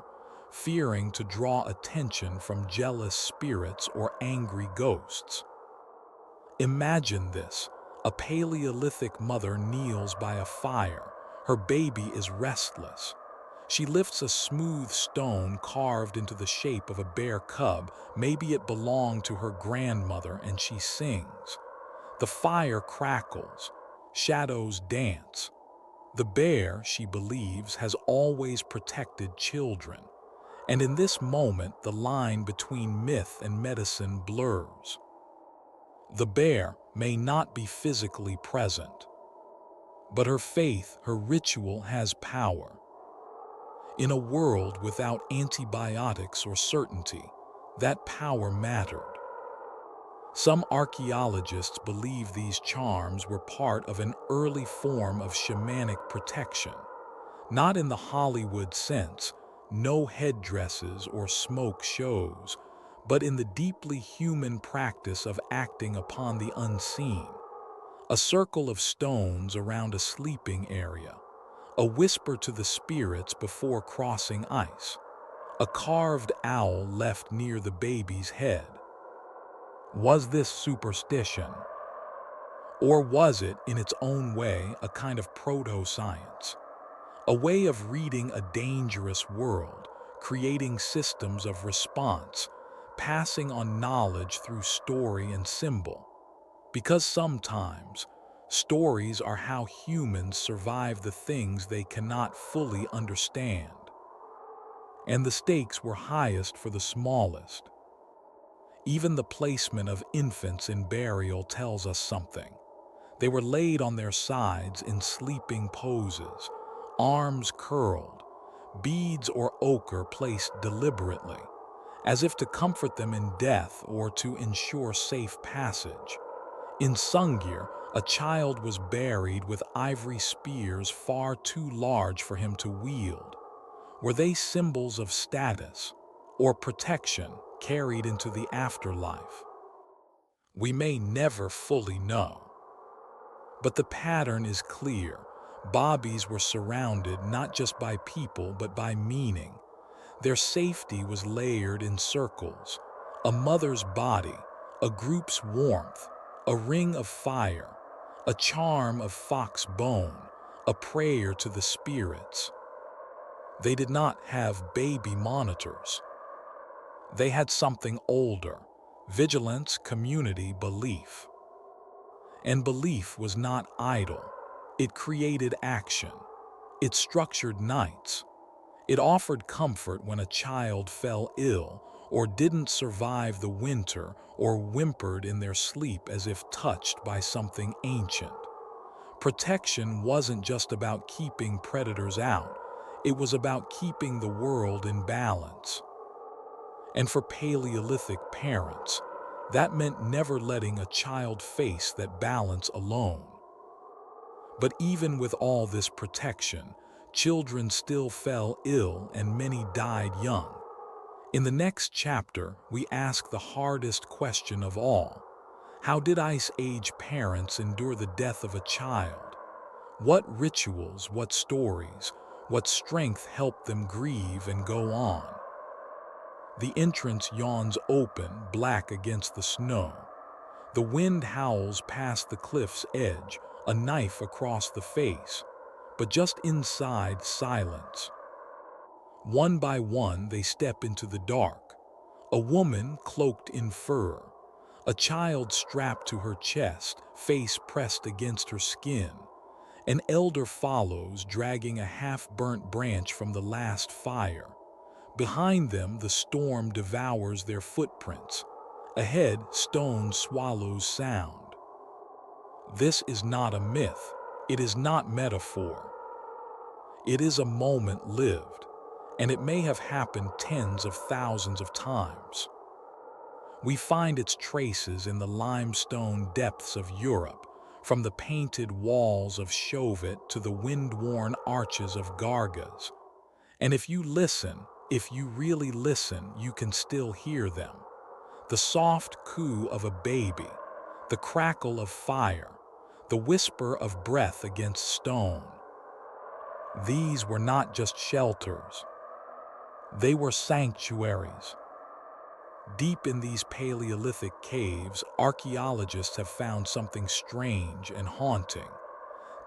fearing to draw attention from jealous spirits or angry ghosts. Imagine this: a Paleolithic mother kneels by a fire. Her baby is restless. She lifts a smooth stone carved into the shape of a bear cub. Maybe it belonged to her grandmother, and she sings. The fire crackles. Shadows dance. The bear, she believes, has always protected children. And in this moment, the line between myth and medicine blurs. The bear may not be physically present, but her faith, her ritual has power. In a world without antibiotics or certainty, that power mattered. Some archaeologists believe these charms were part of an early form of shamanic protection, not in the Hollywood sense, no headdresses or smoke shows, but in the deeply human practice of acting upon the unseen. A circle of stones around a sleeping area, a whisper to the spirits before crossing ice, a carved owl left near the baby's head. Was this superstition? Or was it, in its own way, a kind of proto-science? A way of reading a dangerous world, creating systems of response, passing on knowledge through story and symbol. Because sometimes, stories are how humans survive the things they cannot fully understand. And the stakes were highest for the smallest. Even the placement of infants in burial tells us something. They were laid on their sides in sleeping poses, arms curled, beads or ochre placed deliberately, as if to comfort them in death or to ensure safe passage. In Sungir, a child was buried with ivory spears far too large for him to wield. Were they symbols of status or protection carried into the afterlife? We may never fully know. But the pattern is clear. Bobbies were surrounded not just by people but by meaning. Their safety was layered in circles. A mother's body, a group's warmth, a ring of fire, a charm of fox bone, a prayer to the spirits. They did not have baby monitors. They had something older: vigilance, community, belief. And belief was not idle. It created action. It structured nights. It offered comfort when a child fell ill or didn't survive the winter or whimpered in their sleep as if touched by something ancient. Protection wasn't just about keeping predators out. It was about keeping the world in balance. And for Paleolithic parents, that meant never letting a child face that balance alone. But even with all this protection, children still fell ill and many died young. In the next chapter, we ask the hardest question of all. How did Ice Age parents endure the death of a child? What rituals, what stories, what strength helped them grieve and go on? The entrance yawns open, black against the snow. The wind howls past the cliff's edge, a knife across the face. But just inside, silence. One by one, they step into the dark. A woman cloaked in fur. A child strapped to her chest, face pressed against her skin. An elder follows, dragging a half-burnt branch from the last fire. Behind them, the storm devours their footprints. Ahead, stone swallows sound. This is not a myth. It is not metaphor. It is a moment lived, and it may have happened tens of thousands of times. We find its traces in the limestone depths of Europe, from the painted walls of Chauvet to the wind-worn arches of Gargas. And if you listen, if you really listen, you can still hear them. The soft coo of a baby, the crackle of fire, the whisper of breath against stone. These were not just shelters. They were sanctuaries. Deep in these Paleolithic caves, archaeologists have found something strange and haunting.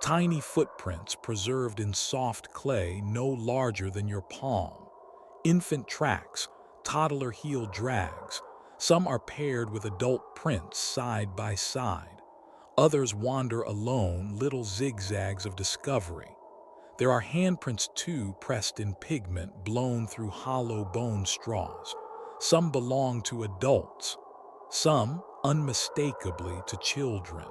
Tiny footprints preserved in soft clay no larger than your palm. Infant tracks, toddler heel drags. Some are paired with adult prints side by side. Others wander alone, little zigzags of discovery. There are handprints too, pressed in pigment, blown through hollow bone straws. Some belong to adults, some unmistakably to children.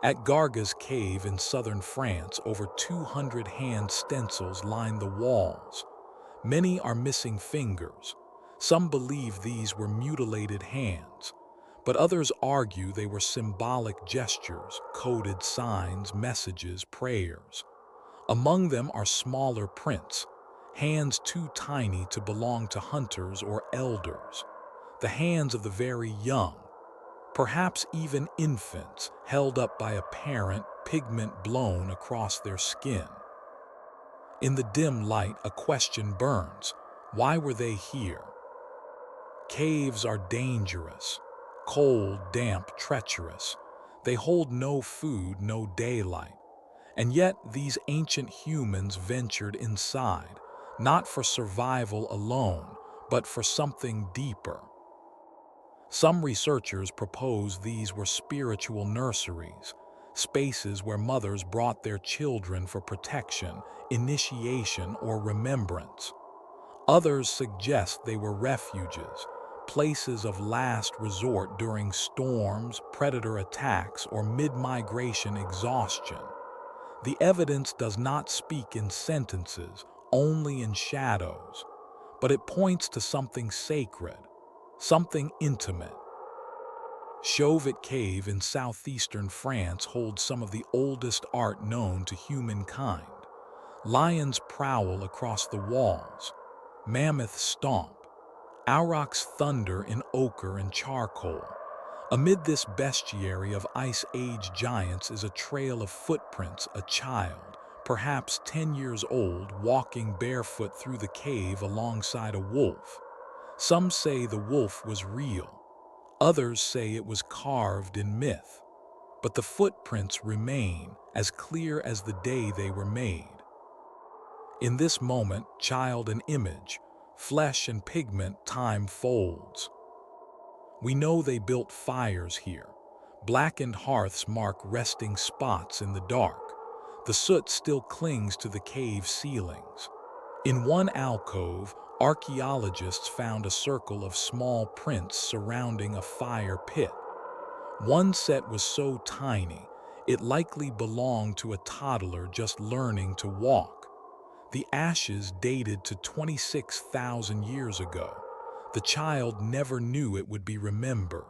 At Gargas Cave in southern France, over 200 hand stencils line the walls. Many are missing fingers. Some believe these were mutilated hands, but others argue they were symbolic gestures, coded signs, messages, prayers. Among them are smaller prints, hands too tiny to belong to hunters or elders, the hands of the very young, perhaps even infants, held up by a parent, pigment blown across their skin. In the dim light, a question burns. Why were they here? Caves are dangerous, cold, damp, treacherous. They hold no food, no daylight. And yet these ancient humans ventured inside, not for survival alone, but for something deeper. Some researchers propose these were spiritual nurseries, spaces where mothers brought their children for protection, initiation, or remembrance. Others suggest they were refuges, places of last resort during storms, predator attacks, or mid-migration exhaustion. The evidence does not speak in sentences, only in shadows, but it points to something sacred, something intimate. Chauvet Cave in southeastern France holds some of the oldest art known to humankind. Lions prowl across the walls, mammoths stomp, aurochs thunder in ochre and charcoal. Amid this bestiary of Ice Age giants is a trail of footprints, a child, perhaps 10 years old, walking barefoot through the cave alongside a wolf. Some say the wolf was real. Others say it was carved in myth. But the footprints remain as clear as the day they were made. In this moment, child and image, flesh and pigment, time folds. We know they built fires here. Blackened hearths mark resting spots in the dark. The soot still clings to the cave ceilings. In one alcove, archaeologists found a circle of small prints surrounding a fire pit. One set was so tiny, it likely belonged to a toddler just learning to walk. The ashes dated to 26,000 years ago. The child never knew it would be remembered.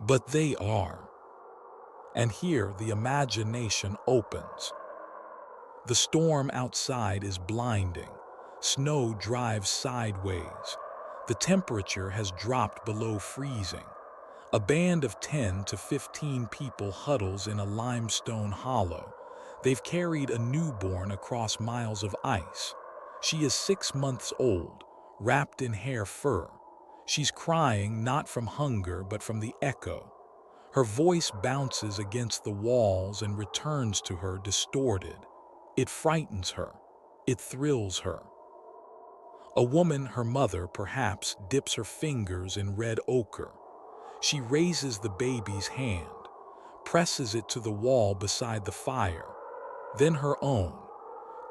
But they are. And here the imagination opens. The storm outside is blinding. Snow drives sideways. The temperature has dropped below freezing. A band of 10 to 15 people huddles in a limestone hollow. They've carried a newborn across miles of ice. She is 6 months old, wrapped in hair fur. She's crying not from hunger but from the echo. Her voice bounces against the walls and returns to her distorted. It frightens her. It thrills her. A woman, her mother perhaps, dips her fingers in red ochre. She raises the baby's hand, presses it to the wall beside the fire, then her own.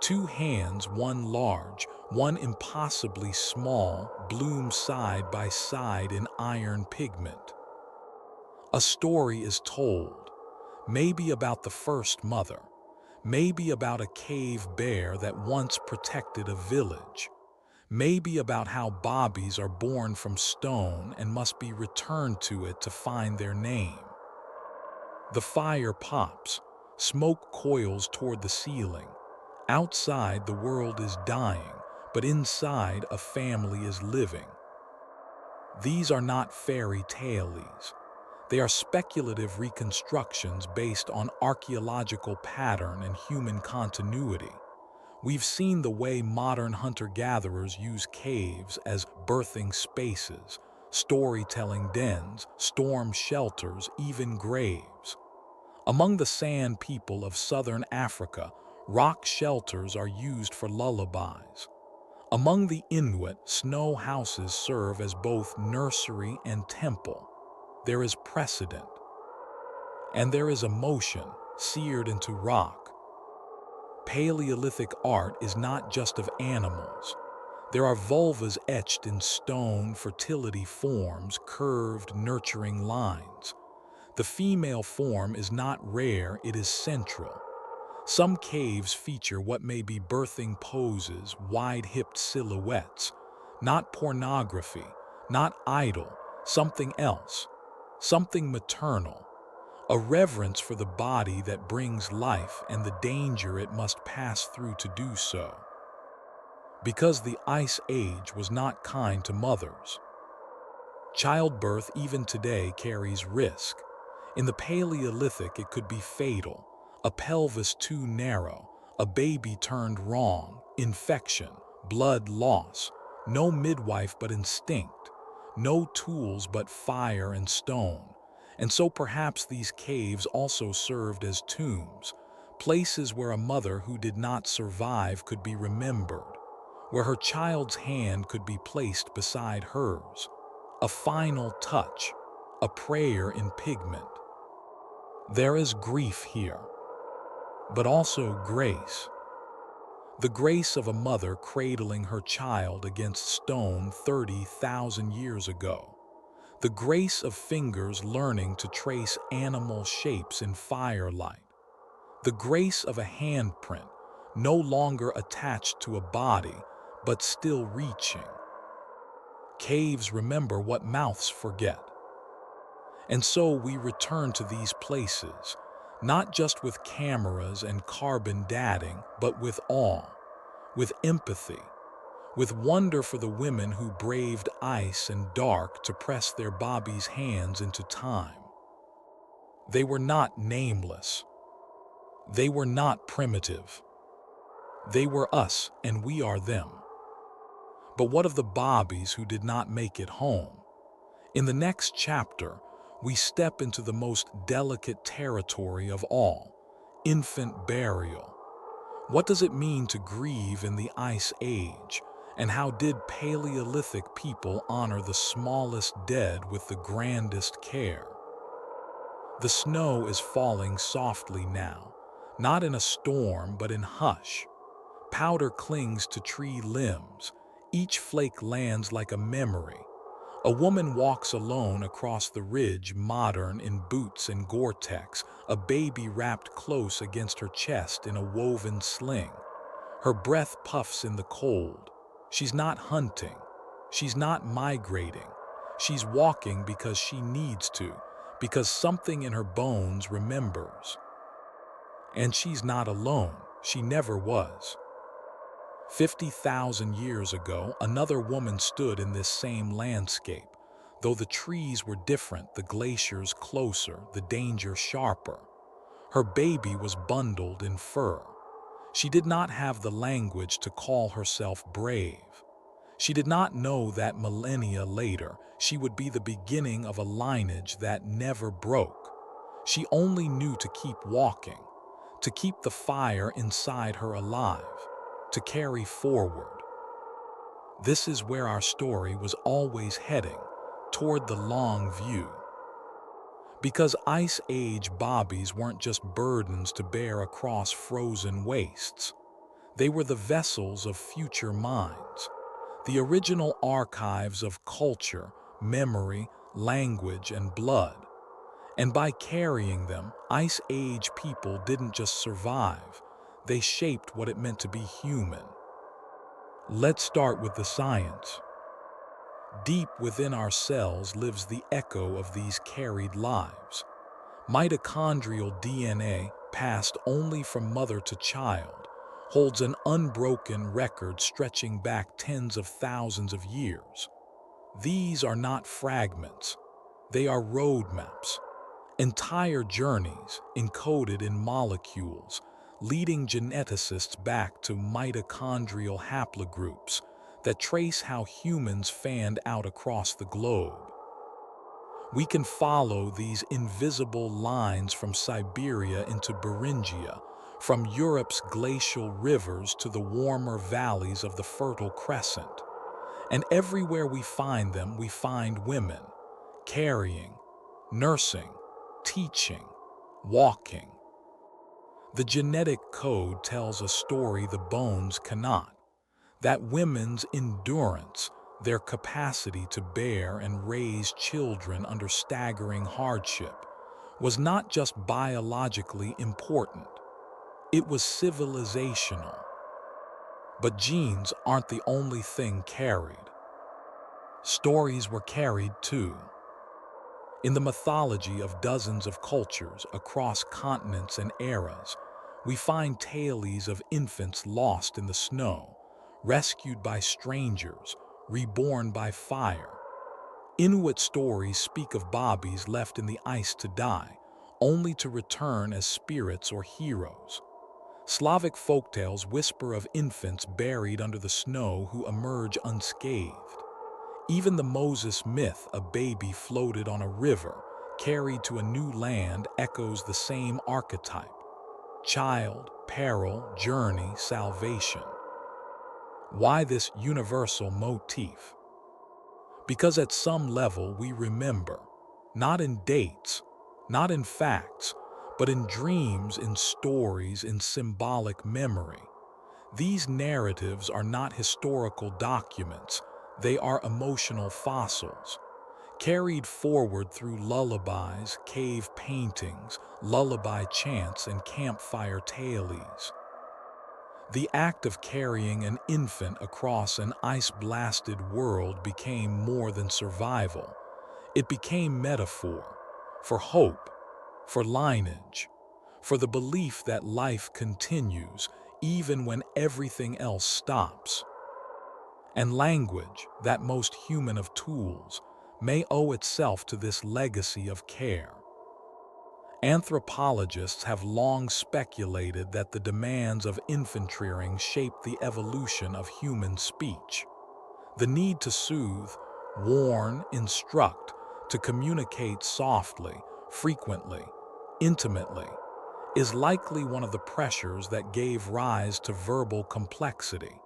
Two hands, one large, one impossibly small, bloom side by side in iron pigment. A story is told, maybe about the first mother, maybe about a cave bear that once protected a village, maybe about how bobbies are born from stone and must be returned to it to find their name. The fire pops, smoke coils toward the ceiling. Outside, the world is dying, but inside, a family is living. These are not fairy tales. They are speculative reconstructions based on archaeological pattern and human continuity. We've seen the way modern hunter-gatherers use caves as birthing spaces, storytelling dens, storm shelters, even graves. Among the San people of southern Africa, rock shelters are used for lullabies. Among the Inuit, snow houses serve as both nursery and temple. There is precedent. And there is emotion, seared into rock. Paleolithic art is not just of animals. There are vulvas etched in stone, fertility forms, curved, nurturing lines. The female form is not rare, it is central. Some caves feature what may be birthing poses, wide-hipped silhouettes. Not pornography, not idol, something else, something maternal. A reverence for the body that brings life and the danger it must pass through to do so. Because the Ice Age was not kind to mothers. Childbirth even today carries risk. In the Paleolithic, it could be fatal. A pelvis too narrow, a baby turned wrong, infection, blood loss, no midwife but instinct, no tools but fire and stone. And so perhaps these caves also served as tombs, places where a mother who did not survive could be remembered. where her child's hand could be placed beside hers. A final touch, a prayer in pigment. There is grief here, but also grace. The grace of a mother cradling her child against stone 30,000 years ago. The grace of fingers learning to trace animal shapes in firelight. The grace of a handprint, no longer attached to a body, but still reaching. Caves remember what mouths forget. And so we return to these places, not just with cameras and carbon dating, but with awe, with empathy, with wonder for the women who braved ice and dark to press their Bobby's hands into time. They were not nameless. They were not primitive. They were us, and we are them. But what of the Bobbies who did not make it home? In the next chapter, we step into the most delicate territory of all, infant burial. What does it mean to grieve in the Ice Age? And how did Paleolithic people honor the smallest dead with the grandest care? The snow is falling softly now, not in a storm but in hush. Powder clings to tree limbs. Each flake lands like a memory. A woman walks alone across the ridge, modern in boots and Gore-Tex, a baby wrapped close against her chest in a woven sling. Her breath puffs in the cold. She's not hunting. She's not migrating. She's walking because she needs to, because something in her bones remembers. And she's not alone. She never was. 50,000 years ago, another woman stood in this same landscape. Though the trees were different, the glaciers closer, the danger sharper. Her baby was bundled in fur. She did not have the language to call herself brave. She did not know that millennia later, she would be the beginning of a lineage that never broke. She only knew to keep walking, to keep the fire inside her alive, to carry forward. This is where our story was always heading, toward the long view. Because Ice Age bobbies weren't just burdens to bear across frozen wastes. They were the vessels of future minds, the original archives of culture, memory, language, and blood. And by carrying them, Ice Age people didn't just survive, they shaped what it meant to be human. Let's start with the science. Deep within our cells lives the echo of these carried lives. Mitochondrial DNA, passed only from mother to child, holds an unbroken record stretching back tens of thousands of years. These are not fragments. They are roadmaps, entire journeys encoded in molecules, leading geneticists back to mitochondrial haplogroups that trace how humans fanned out across the globe. We can follow these invisible lines from Siberia into Beringia, from Europe's glacial rivers to the warmer valleys of the Fertile Crescent. And everywhere we find them, we find women, carrying, nursing, teaching, walking. The genetic code tells a story the bones cannot. That women's endurance, their capacity to bear and raise children under staggering hardship, was not just biologically important. It was civilizational. But genes aren't the only thing carried. Stories were carried too. In the mythology of dozens of cultures across continents and eras, we find tales of infants lost in the snow, rescued by strangers, reborn by fire. Inuit stories speak of bobbies left in the ice to die, only to return as spirits or heroes. Slavic folktales whisper of infants buried under the snow who emerge unscathed. Even the Moses myth, a baby floated on a river, carried to a new land, echoes the same archetype: child, peril, journey, salvation. Why this universal motif? Because at some level we remember, not in dates, not in facts, but in dreams, in stories, in symbolic memory. These narratives are not historical documents, they are emotional fossils, carried forward through lullabies, cave paintings, lullaby chants, and campfire tales. The act of carrying an infant across an ice-blasted world became more than survival. It became metaphor for hope, for lineage, for the belief that life continues even when everything else stops. And language, that most human of tools, may owe itself to this legacy of care. Anthropologists have long speculated that the demands of infant rearing shaped the evolution of human speech. The need to soothe, warn, instruct, to communicate softly, frequently, intimately, is likely one of the pressures that gave rise to verbal complexity.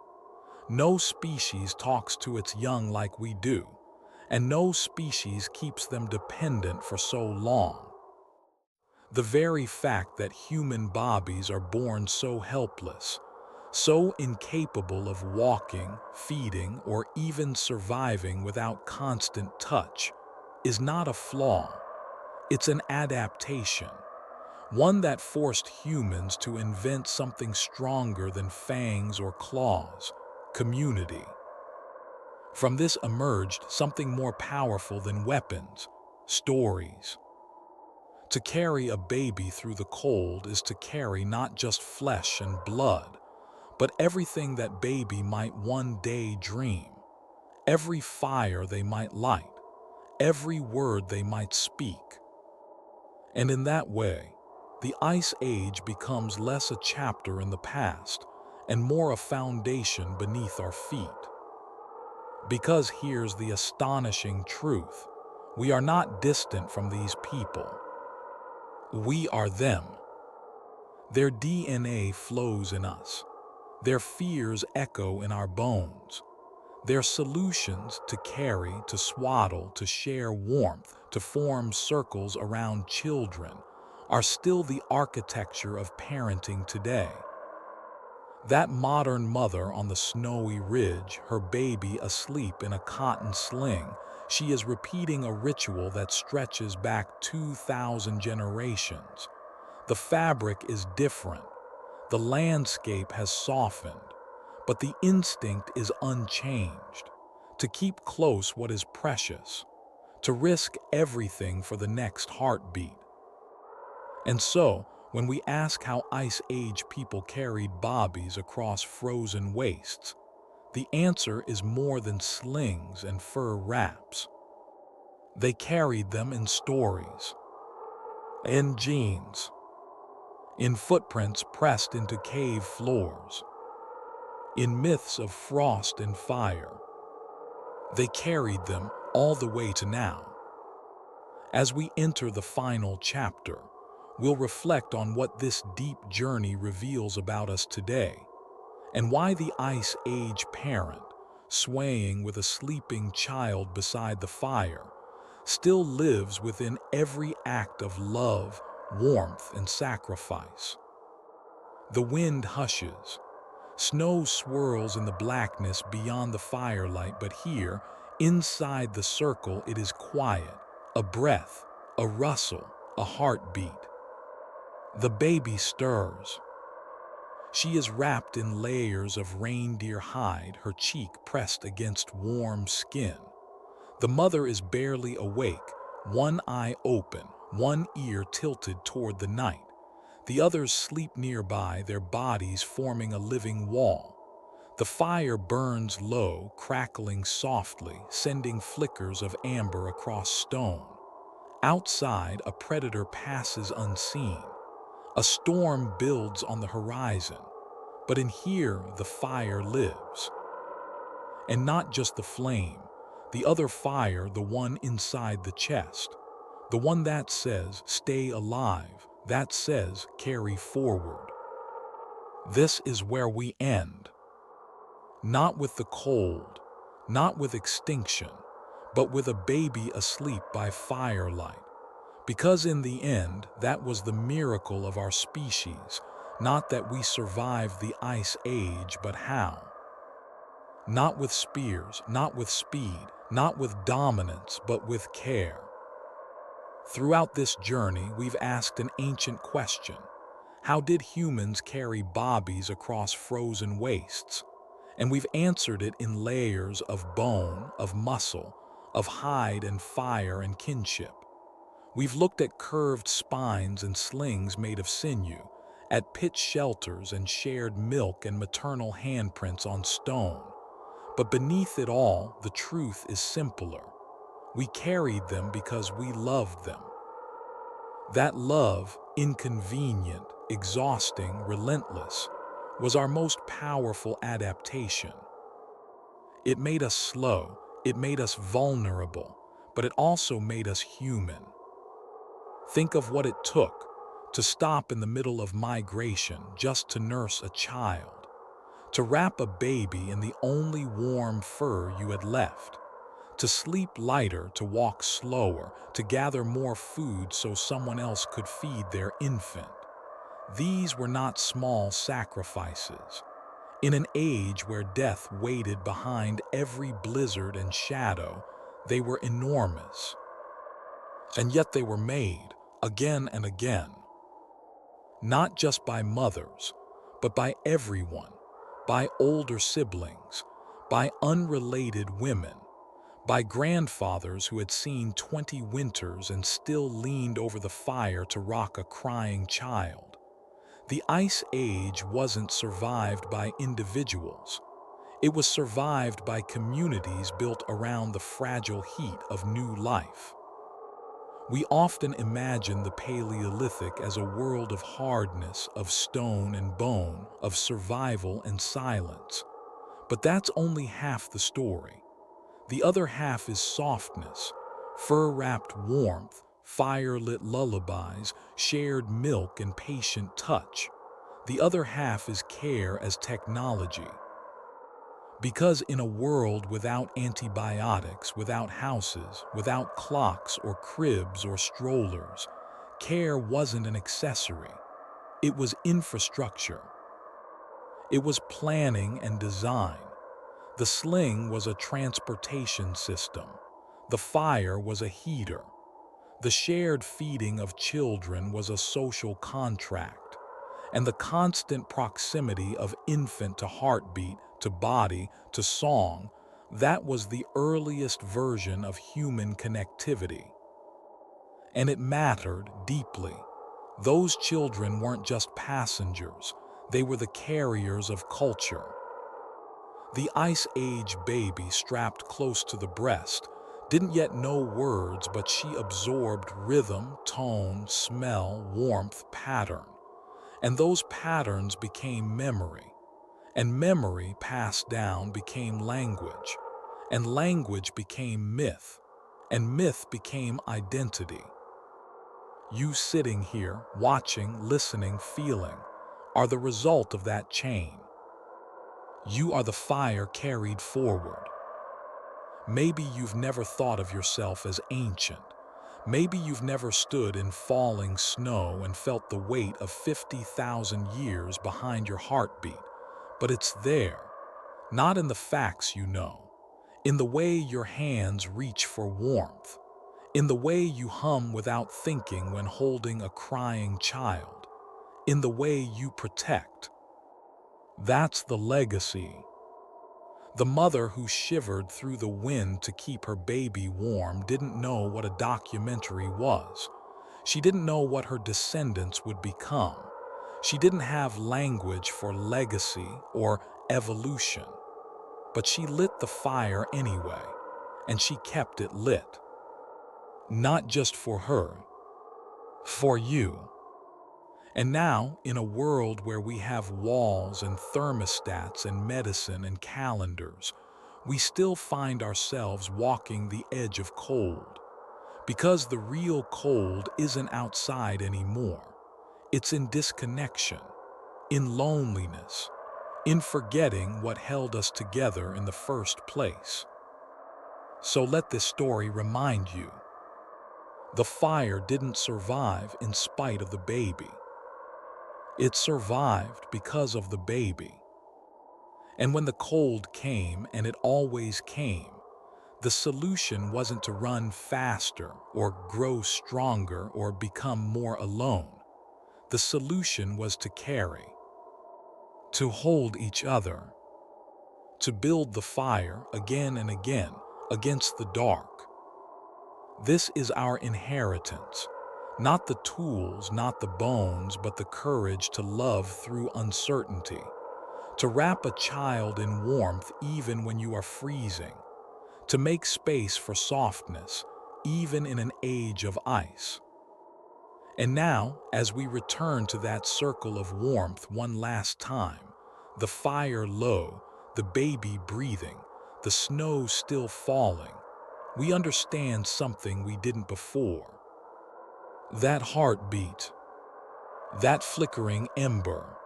No species talks to its young like we do, and no species keeps them dependent for so long. The very fact that human bobbies are born so helpless, so incapable of walking, feeding, or even surviving without constant touch, is not a flaw. It's an adaptation, one that forced humans to invent something stronger than fangs or claws: community. From this emerged something more powerful than weapons: stories. To carry a baby through the cold is to carry not just flesh and blood, but everything that baby might one day dream, every fire they might light, every word they might speak. And in that way, the Ice Age becomes less a chapter in the past and more a foundation beneath our feet. Because here's the astonishing truth: we are not distant from these people. We are them. Their DNA flows in us. Their fears echo in our bones. Their solutions to carry, to swaddle, to share warmth, to form circles around children are still the architecture of parenting today. That modern mother on the snowy ridge, her baby asleep in a cotton sling, she is repeating a ritual that stretches back 2,000 generations. The fabric is different. The landscape has softened, but the instinct is unchanged: to keep close what is precious, to risk everything for the next heartbeat. And so, when we ask how Ice Age people carried bobbies across frozen wastes, the answer is more than slings and fur wraps. They carried them in stories, in genes, in footprints pressed into cave floors, in myths of frost and fire. They carried them all the way to now. As we enter the final chapter, we'll reflect on what this deep journey reveals about us today, and why the Ice Age parent, swaying with a sleeping child beside the fire, still lives within every act of love, warmth, and sacrifice. The wind hushes. Snow swirls in the blackness beyond the firelight, but here, inside the circle, it is quiet: a breath, a rustle, a heartbeat. The baby stirs. She is wrapped in layers of reindeer hide, her cheek pressed against warm skin. The mother is barely awake, one eye open, one ear tilted toward the night. The others sleep nearby, their bodies forming a living wall. The fire burns low, crackling softly, sending flickers of amber across stone. Outside, a predator passes unseen. A storm builds on the horizon. But in here, the fire lives. And not just the flame, the other fire, the one inside the chest. The one that says, stay alive, that says, carry forward. This is where we end. Not with the cold, not with extinction, but with a baby asleep by firelight. Because in the end, that was the miracle of our species, not that we survived the ice age, but how. Not with spears, not with speed, not with dominance, but with care. Throughout this journey, we've asked an ancient question. How did humans carry bobbies across frozen wastes? And we've answered it in layers of bone, of muscle, of hide and fire and kinship. We've looked at curved spines and slings made of sinew, at pitch shelters and shared milk and maternal handprints on stone. But beneath it all, the truth is simpler. We carried them because we loved them. That love, inconvenient, exhausting, relentless, was our most powerful adaptation. It made us slow, it made us vulnerable, but it also made us human. Think of what it took to stop in the middle of migration just to nurse a child, to wrap a baby in the only warm fur you had left, to sleep lighter, to walk slower, to gather more food so someone else could feed their infant. These were not small sacrifices. In an age where death waited behind every blizzard and shadow, they were enormous. And yet they were made, again and again, not just by mothers, but by everyone, by older siblings, by unrelated women, by grandfathers who had seen 20 winters and still leaned over the fire to rock a crying child. The Ice Age wasn't survived by individuals. It was survived by communities built around the fragile heat of new life. We often imagine the Paleolithic as a world of hardness, of stone and bone, of survival and silence. But that's only half the story. The other half is softness, fur-wrapped warmth, fire-lit lullabies, shared milk and patient touch. The other half is care as technology. Because in a world without antibiotics, without houses, without clocks or cribs or strollers, care wasn't an accessory. It was infrastructure. It was planning and design. The sling was a transportation system. The fire was a heater. The shared feeding of children was a social contract. And the constant proximity of infant to heartbeat, to body, to song, that was the earliest version of human connectivity. And it mattered deeply. Those children weren't just passengers, they were the carriers of culture. The Ice Age baby strapped close to the breast didn't yet know words, but she absorbed rhythm, tone, smell, warmth, pattern. And those patterns became memory. And memory passed down became language. And language became myth. And myth became identity. You sitting here, watching, listening, feeling, are the result of that chain. You are the fire carried forward. Maybe you've never thought of yourself as ancient. Maybe you've never stood in falling snow and felt the weight of 50,000 years behind your heartbeat. But it's there, not in the facts you know, in the way your hands reach for warmth, in the way you hum without thinking when holding a crying child, in the way you protect. That's the legacy. The mother who shivered through the wind to keep her baby warm didn't know what a documentary was. She didn't know what her descendants would become. She didn't have language for legacy or evolution. But she lit the fire anyway, and she kept it lit. Not just for her, for you. And now, in a world where we have walls and thermostats and medicine and calendars, we still find ourselves walking the edge of cold. Because the real cold isn't outside anymore. It's in disconnection, in loneliness, in forgetting what held us together in the first place. So let this story remind you, the fire didn't survive in spite of the baby. It survived because of the baby. And when the cold came, and it always came, the solution wasn't to run faster or grow stronger or become more alone. The solution was to carry, to hold each other, to build the fire again and again against the dark. This is our inheritance, not the tools, not the bones, but the courage to love through uncertainty, to wrap a child in warmth even when you are freezing, to make space for softness even in an age of ice. And now, as we return to that circle of warmth one last time, the fire low, the baby breathing, the snow still falling, we understand something we didn't before. That heartbeat, that flickering ember,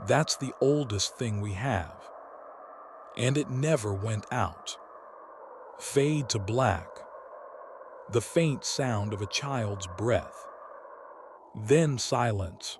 that's the oldest thing we have. And it never went out. Fade to black, the faint sound of a child's breath. Then silence.